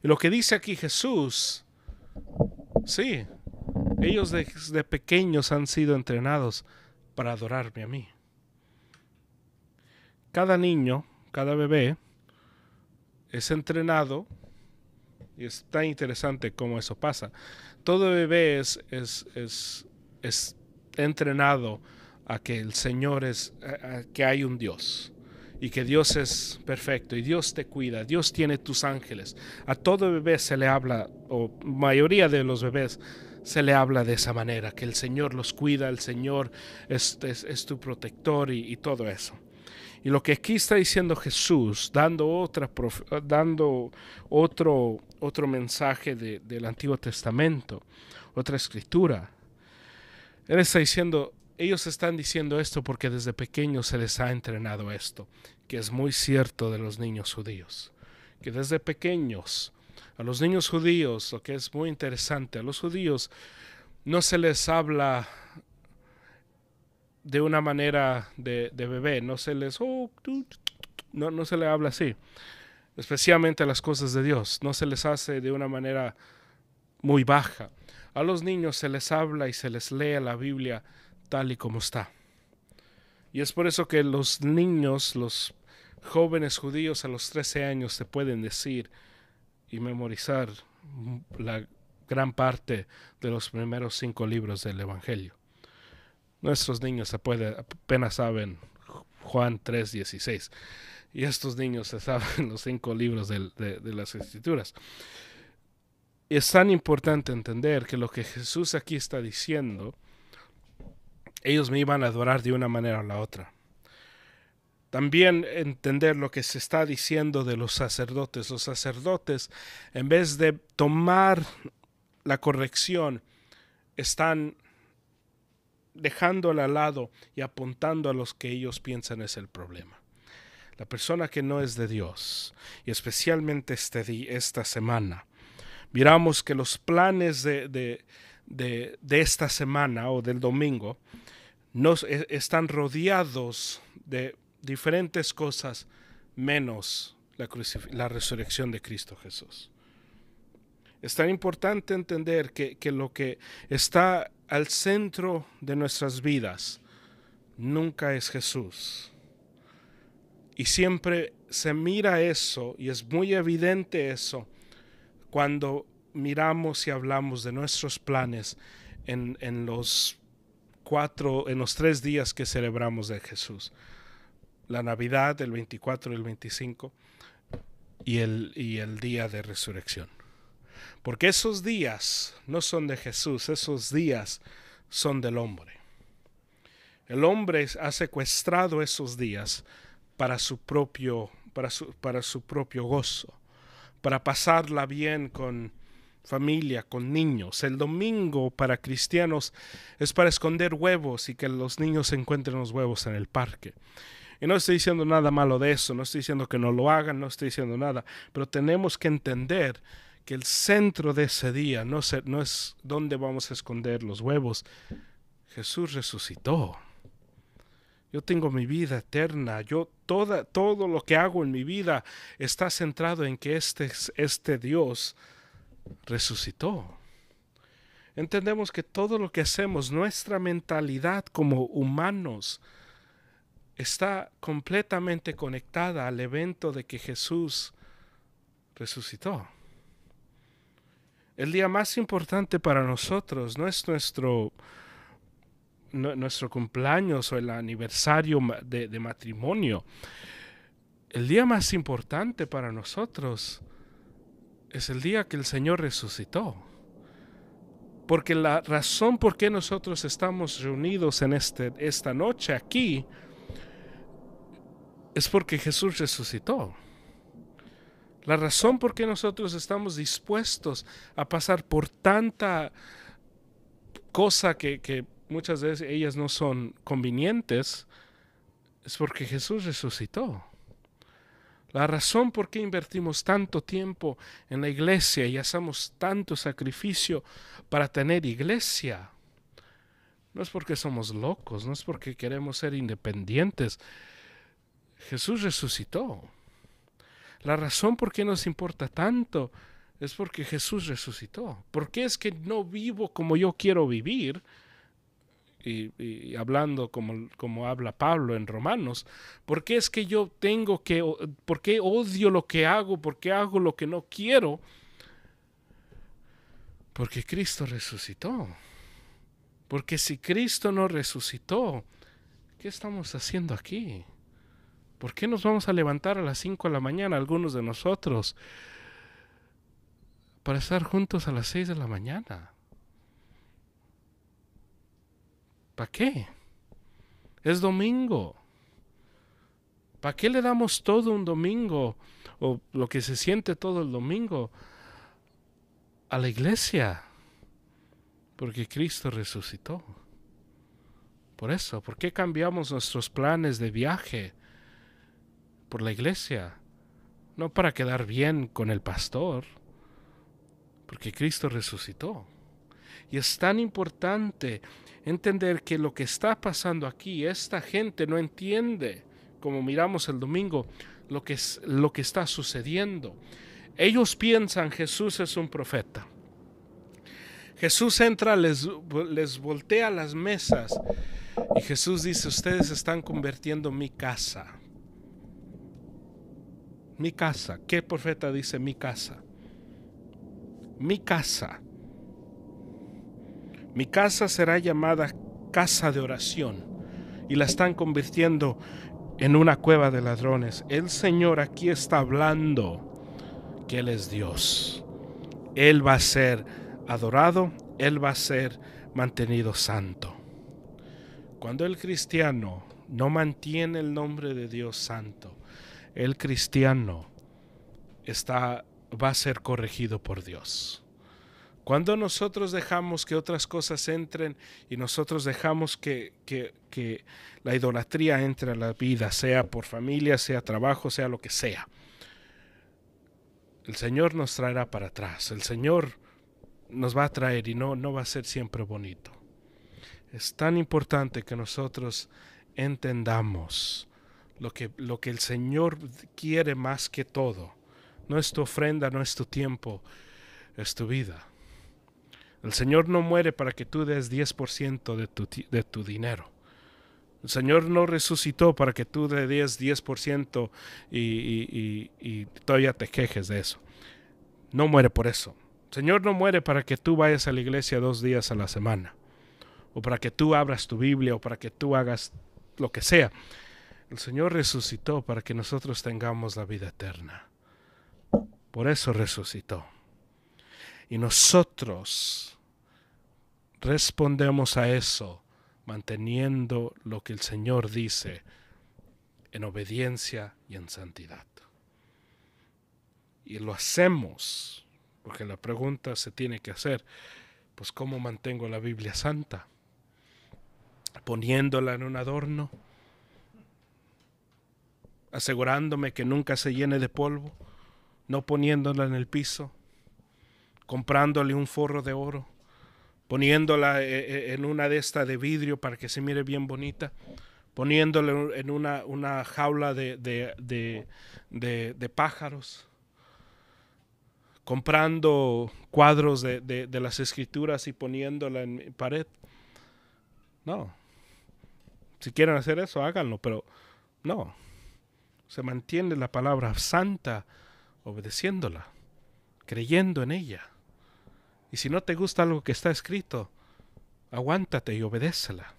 Y lo que dice aquí Jesús, sí, ellos de pequeños han sido entrenados para adorarme a mí. Cada niño, cada bebé es entrenado, y es tan interesante cómo eso pasa. Todo bebé es entrenado a que el Señor a que hay un Dios. Y que Dios es perfecto y Dios te cuida, Dios tiene tus ángeles. A todo bebé se le habla, o mayoría de los bebés se le habla de esa manera, que el Señor los cuida, el Señor es tu protector y todo eso. Y lo que aquí está diciendo Jesús, dando otro mensaje del Antiguo Testamento, otra escritura, Él está diciendo: ellos están diciendo esto porque desde pequeños se les ha entrenado esto, que es muy cierto de los niños judíos, que desde pequeños, a los niños judíos, lo que es muy interesante, a los judíos no se les habla de una manera de bebé, no se les no se le habla así, especialmente las cosas de Dios, no se les hace de una manera muy baja. A los niños se les habla y se les lee la Biblia tal y como está. Y es por eso que los niños, los jóvenes judíos a los 13 años se pueden decir y memorizar la gran parte de los primeros 5 libros del Evangelio. Nuestros niños apenas saben Juan 3:16 y estos niños se saben los 5 libros de las Escrituras. Es tan importante entender que lo que Jesús aquí está diciendo, ellos me iban a adorar de una manera o la otra. También entender lo que se está diciendo de los sacerdotes. Los sacerdotes, en vez de tomar la corrección, están dejándola al lado y apuntando a los que ellos piensan es el problema. La persona que no es de Dios, y especialmente esta semana, miramos que los planes de esta semana o del domingo están rodeados de diferentes cosas menos la resurrección de Cristo Jesús. Es tan importante entender que lo que está al centro de nuestras vidas nunca es Jesús. Y siempre se mira eso, y es muy evidente eso, cuando miramos y hablamos de nuestros planes en los 3 días que celebramos de Jesús. La Navidad, el 24 y el 25, y el día de resurrección. Porque esos días no son de Jesús, esos días son del hombre. El hombre ha secuestrado esos días para su propio gozo, para pasarla bien con familia, con niños. El domingo para cristianos es para esconder huevos y que los niños encuentren los huevos en el parque. Y no estoy diciendo nada malo de eso, no estoy diciendo que no lo hagan, no estoy diciendo nada, pero tenemos que entender que el centro de ese día no es dónde vamos a esconder los huevos. Jesús resucitó. Yo tengo mi vida eterna. Todo lo que hago en mi vida está centrado en que este Dios resucitó. Entendemos que todo lo que hacemos, nuestra mentalidad como humanos, está completamente conectada al evento de que Jesús resucitó. El día más importante para nosotros no es nuestro cumpleaños o el aniversario de matrimonio. El día más importante para nosotros es el día que el Señor resucitó. Porque la razón por qué nosotros estamos reunidos en esta noche aquí es porque Jesús resucitó. La razón por qué nosotros estamos dispuestos a pasar por tanta cosa que muchas veces ellas no son convenientes es porque Jesús resucitó. La razón por qué invertimos tanto tiempo en la iglesia y hacemos tanto sacrificio para tener iglesia no es porque somos locos, no es porque queremos ser independientes. Jesús resucitó. La razón por qué nos importa tanto es porque Jesús resucitó. ¿Por qué es que no vivo como yo quiero vivir? Y hablando como habla Pablo en Romanos, ¿por qué es que por qué odio lo que hago? ¿Por qué hago lo que no quiero? Porque Cristo resucitó. Porque si Cristo no resucitó, ¿qué estamos haciendo aquí? ¿Por qué nos vamos a levantar a las 5 de la mañana, algunos de nosotros, para estar juntos a las 6 de la mañana? ¿Para qué? Es domingo. ¿Para qué le damos todo un domingo o lo que se siente todo el domingo a la iglesia? Porque Cristo resucitó. Por eso, ¿por qué cambiamos nuestros planes de viaje por la iglesia? No para quedar bien con el pastor, porque Cristo resucitó. Y es tan importante entender que lo que está pasando aquí, esta gente no entiende, como miramos el domingo, lo que está sucediendo. Ellos piensan Jesús es un profeta. Jesús entra, les voltea las mesas Y Jesús dice, ustedes están convirtiendo mi casa. Mi casa. ¿Qué profeta dice mi casa? Mi casa. Mi casa será llamada casa de oración. Y la están convirtiendo en una cueva de ladrones. El Señor aquí está hablando que Él es Dios. Él va a ser adorado, Él va a ser mantenido santo. Cuando el cristiano no mantiene el nombre de Dios santo, el cristiano va a ser corregido por Dios. Cuando nosotros dejamos que otras cosas entren y nosotros dejamos que la idolatría entre a la vida, sea por familia, sea trabajo, sea lo que sea, el Señor nos traerá para atrás. El Señor nos va a traer y no va a ser siempre bonito. Es tan importante que nosotros entendamos lo que el Señor quiere más que todo. No es tu ofrenda, no es tu tiempo, es tu vida. El Señor no muere para que tú des 10% de tu dinero. El Señor no resucitó para que tú le des 10% y todavía te quejes de eso. No muere por eso. El Señor no muere para que tú vayas a la iglesia 2 días a la semana, o para que tú abras tu Biblia, o para que tú hagas lo que sea. El Señor resucitó para que nosotros tengamos la vida eterna. Por eso resucitó. Y nosotros respondemos a eso manteniendo lo que el Señor dice en obediencia y en santidad. Y lo hacemos porque la pregunta se tiene que hacer, pues ¿cómo mantengo la Biblia santa? ¿Poniéndola en un adorno? ¿Asegurándome que nunca se llene de polvo? ¿No poniéndola en el piso? ¿Comprándole un forro de oro? ¿Poniéndola en una de estas de vidrio para que se mire bien bonita? ¿Poniéndola en una jaula de pájaros? ¿Comprando cuadros de las escrituras y poniéndola en mi pared? No. Si quieren hacer eso, háganlo, pero no. Se mantiene la palabra santa obedeciéndola, creyendo en ella. Y si no te gusta algo que está escrito, aguántate y obedécela.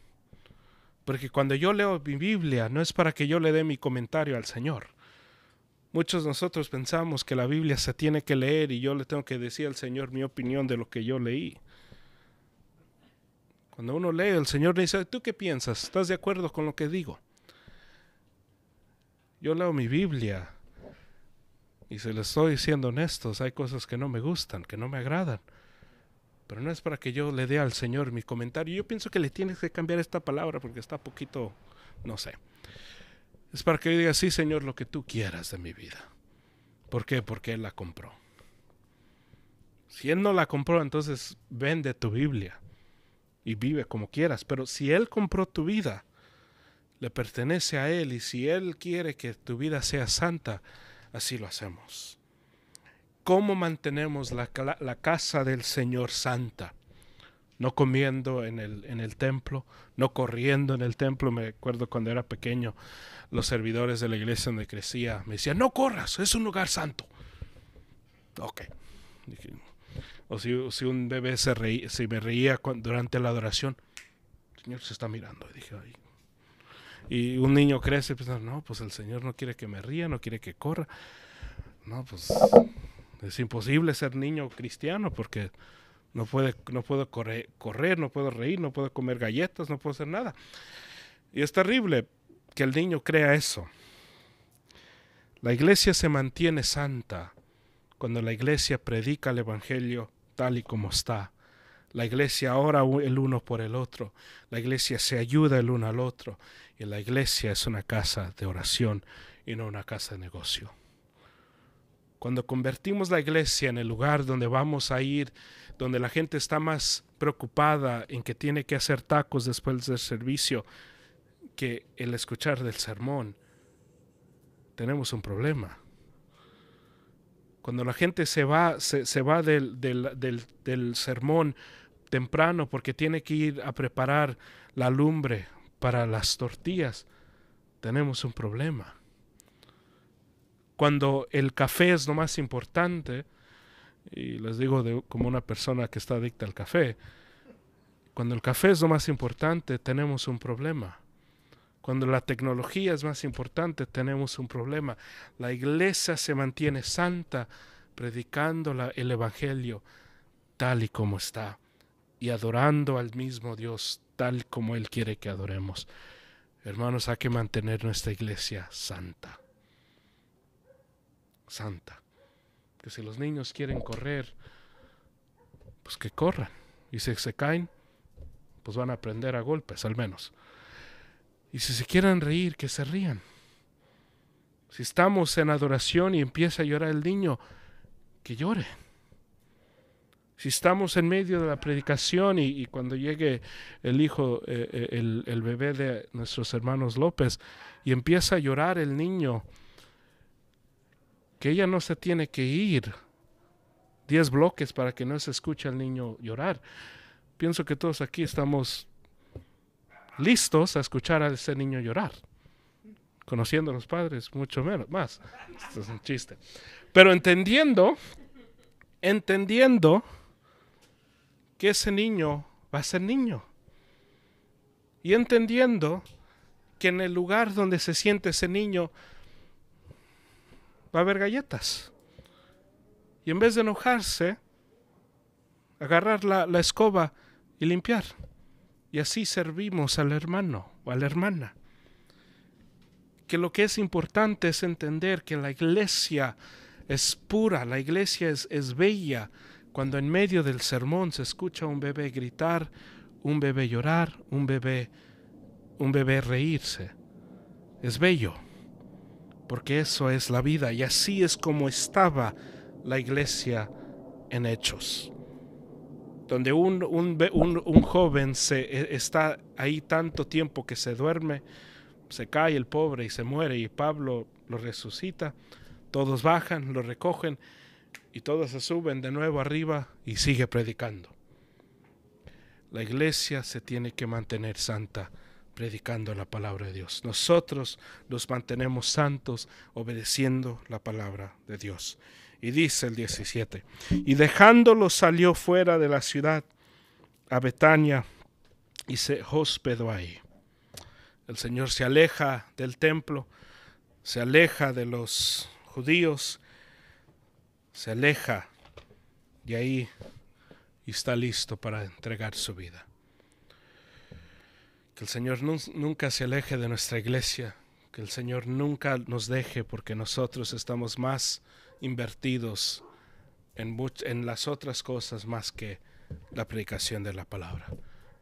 Porque cuando yo leo mi Biblia, no es para que yo le dé mi comentario al Señor. Muchos de nosotros pensamos que la Biblia se tiene que leer y yo le tengo que decir al Señor mi opinión de lo que yo leí. Cuando uno lee, el Señor le dice, ¿tú qué piensas? ¿Estás de acuerdo con lo que digo? Yo leo mi Biblia y si les estoy siendo honestos, hay cosas que no me gustan, que no me agradan. Pero no es para que yo le dé al Señor mi comentario. Yo pienso que le tienes que cambiar esta palabra porque está poquito, no sé. Es para que yo diga, sí, Señor, lo que tú quieras de mi vida. ¿Por qué? Porque Él la compró. Si Él no la compró, entonces vende tu Biblia y vive como quieras. Pero si Él compró tu vida, le pertenece a Él. Y si Él quiere que tu vida sea santa, así lo hacemos. ¿Cómo mantenemos la casa del Señor santa? No comiendo en el templo, no corriendo en el templo. Me acuerdo cuando era pequeño, los servidores de la iglesia donde crecía me decían, no corras, es un lugar santo. Ok. O si un bebé si me reía durante la adoración, el Señor se está mirando. Y dije, ay. Y un niño crece y piensa, no, pues el Señor no quiere que me ría, no quiere que corra. No, pues es imposible ser niño cristiano porque no puedo correr, no puedo reír, no puedo comer galletas, no puedo hacer nada. Y es terrible que el niño crea eso. La iglesia se mantiene santa cuando la iglesia predica el evangelio tal y como está. La iglesia ora el uno por el otro. La iglesia se ayuda el uno al otro. Y la iglesia es una casa de oración y no una casa de negocio. Cuando convertimos la iglesia en el lugar donde vamos a ir, donde la gente está más preocupada en que tiene que hacer tacos después del servicio que el escuchar del sermón, tenemos un problema. Cuando la gente se va del sermón temprano porque tiene que ir a preparar la lumbre para las tortillas, tenemos un problema. Cuando el café es lo más importante, y les digo como una persona que está adicta al café, cuando el café es lo más importante, tenemos un problema. Cuando la tecnología es más importante, tenemos un problema. La iglesia se mantiene santa, predicando el evangelio tal y como está, y adorando al mismo Dios tal como Él quiere que adoremos. Hermanos, hay que mantener nuestra iglesia santa. Santa. Que si los niños quieren correr, pues que corran. Y si se caen, pues van a aprender a golpes al menos. Y si se quieren reír, que se rían. Si estamos en adoración y empieza a llorar el niño, que llore. Si estamos en medio de la predicación y cuando llegue el hijo, el bebé de nuestros hermanos López, y empieza a llorar el niño, que ella no se tiene que ir 10 bloques para que no se escuche al niño llorar. Pienso que todos aquí estamos listos a escuchar a ese niño llorar. Conociendo a los padres, mucho menos, más. Esto es un chiste. Pero entendiendo que ese niño va a ser niño. Y entendiendo que en el lugar donde se siente ese niño va a haber galletas. Y en vez de enojarse, agarrar la escoba y limpiar. Y así servimos al hermano o a la hermana. Que lo que es importante es entender que la iglesia es pura, la iglesia es bella. Cuando en medio del sermón se escucha un bebé gritar, un bebé llorar, un bebé reírse. Es bello, porque eso es la vida. Y así es como estaba la iglesia en Hechos. Donde un joven está ahí tanto tiempo que se duerme, se cae el pobre y se muere, y Pablo lo resucita, todos bajan, lo recogen y todos se suben de nuevo arriba y sigue predicando. La iglesia se tiene que mantener santa, predicando la palabra de Dios. Nosotros nos mantenemos santos obedeciendo la palabra de Dios. Y dice el 17, y dejándolo salió fuera de la ciudad a Betania y se hospedó ahí. El Señor se aleja del templo, se aleja de los judíos, se aleja de ahí y está listo para entregar su vida. Que el Señor nunca se aleje de nuestra iglesia, que el Señor nunca nos deje, porque nosotros estamos más invertidos en las otras cosas más que la predicación de la palabra.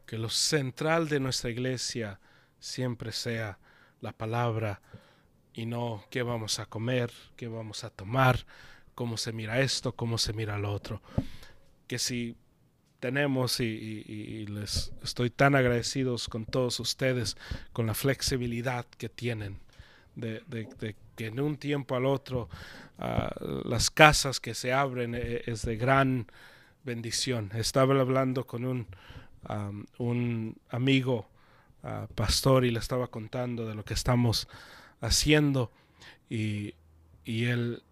Que lo central de nuestra iglesia siempre sea la palabra y no qué vamos a comer, qué vamos a tomar, cómo se mira esto, cómo se mira lo otro. Que si tenemos, y les estoy tan agradecidos con todos ustedes, con la flexibilidad que tienen, de que en un tiempo al otro las casas que se abren es de gran bendición. Estaba hablando con un amigo pastor y le estaba contando de lo que estamos haciendo y él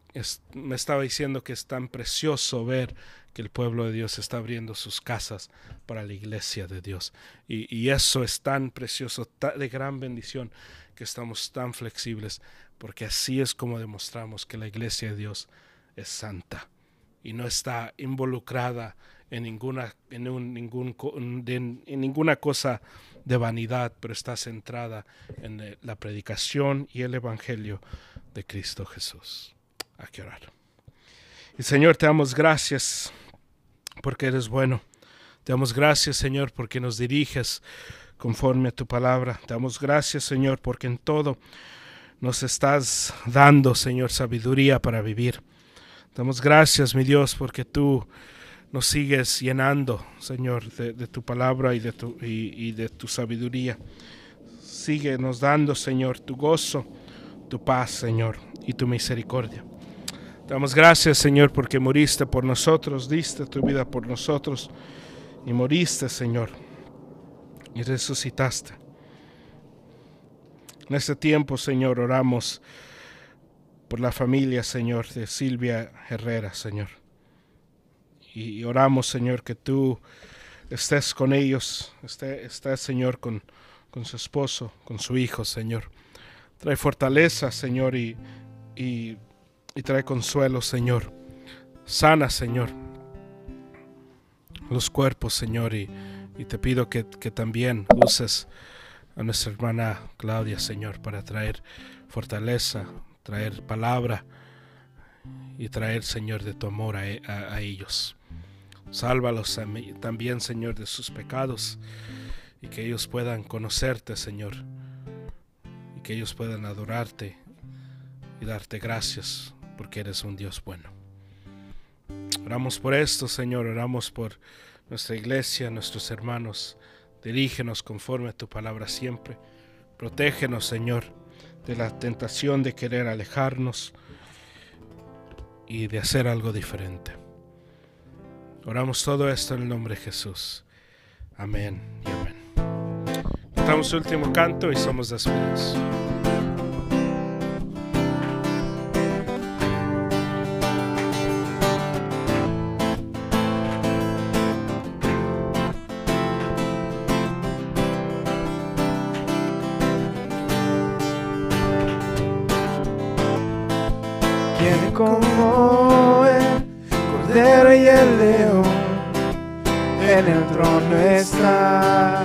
me estaba diciendo que es tan precioso ver que el pueblo de Dios está abriendo sus casas para la iglesia de Dios, y eso es tan precioso, de gran bendición, que estamos tan flexibles, porque así es como demostramos que la iglesia de Dios es santa y no está involucrada en ninguna cosa de vanidad, pero está centrada en la predicación y el evangelio de Cristo Jesús. Hay que orar. Y Señor, te damos gracias porque eres bueno. Te damos gracias, Señor, porque nos diriges conforme a tu palabra. Te damos gracias, Señor, porque en todo nos estás dando, Señor, sabiduría para vivir. Te damos gracias, mi Dios, porque tú nos sigues llenando, Señor, de tu palabra y de tu sabiduría. Síguenos dando, Señor, tu gozo, tu paz, Señor, y tu misericordia. Te damos gracias, Señor, porque moriste por nosotros, diste tu vida por nosotros y moriste, Señor, y resucitaste. En este tiempo, Señor, oramos por la familia, Señor, de Silvia Herrera, Señor. Y oramos, Señor, que tú estés con ellos, estés, Señor, con su esposo, con su hijo, Señor. Trae fortaleza, Señor, y trae consuelo, Señor. Sana, Señor, los cuerpos, Señor, y te pido que también uses a nuestra hermana Claudia, Señor, para traer fortaleza, traer palabra y traer, Señor, de tu amor a ellos. Sálvalos también, Señor, de sus pecados y que ellos puedan conocerte, Señor, y que ellos puedan adorarte y darte gracias porque eres un Dios bueno. Oramos por esto, Señor, oramos por nuestra iglesia, nuestros hermanos. Dirígenos conforme a tu palabra siempre. Protégenos, Señor, de la tentación de querer alejarnos y de hacer algo diferente. Oramos todo esto en el nombre de Jesús. Amén y amén. Cantamos el último canto y somos despedidos. ¿Quién como el Cordero y el León en el trono está?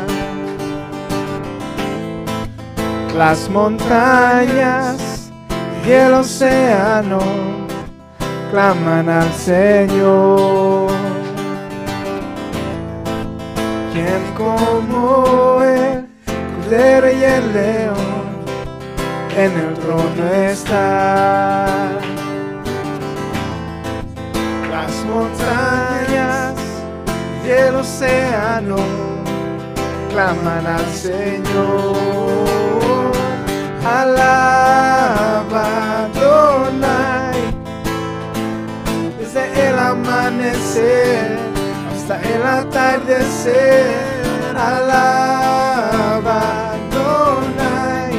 Las montañas y el océano claman al Señor. ¿Quién como el Cordero y el León en el trono está? Las montañas y el océano claman al Señor. Alaba Adonai desde el amanecer hasta el atardecer. Alaba Adonai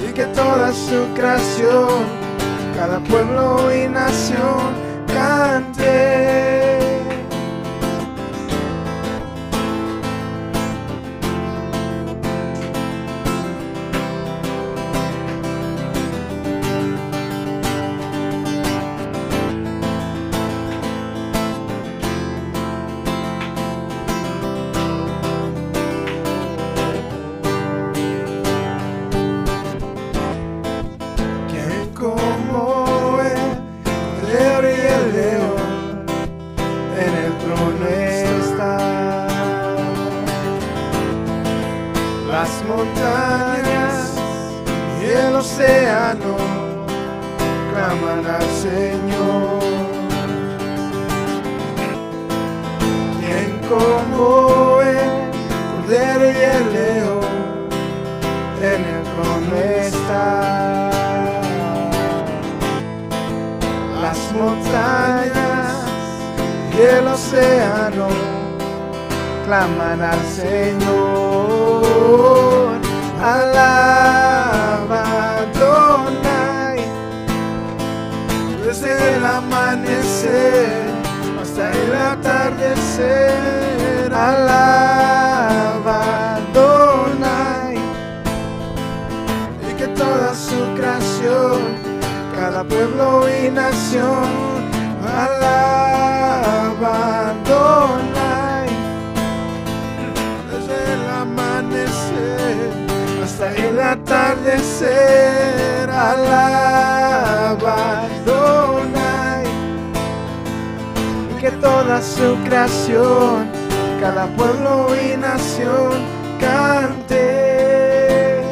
y que toda su creación, cada pueblo y nación cante. Las montañas y el océano claman al Señor. ¿Quién como el Cordero y el León en el trono está? Las montañas y el océano claman al Señor. Alaba Adonai desde el amanecer hasta el atardecer. Alaba Adonai y que toda su creación, cada pueblo y nación, alaba Adonai desde el amanecer hasta el atardecer. Alaba Adonai y que toda su creación, cada pueblo y nación cante.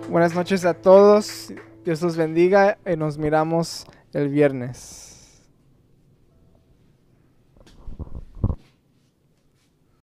Buenas noches a todos, Dios los bendiga y nos miramos el viernes.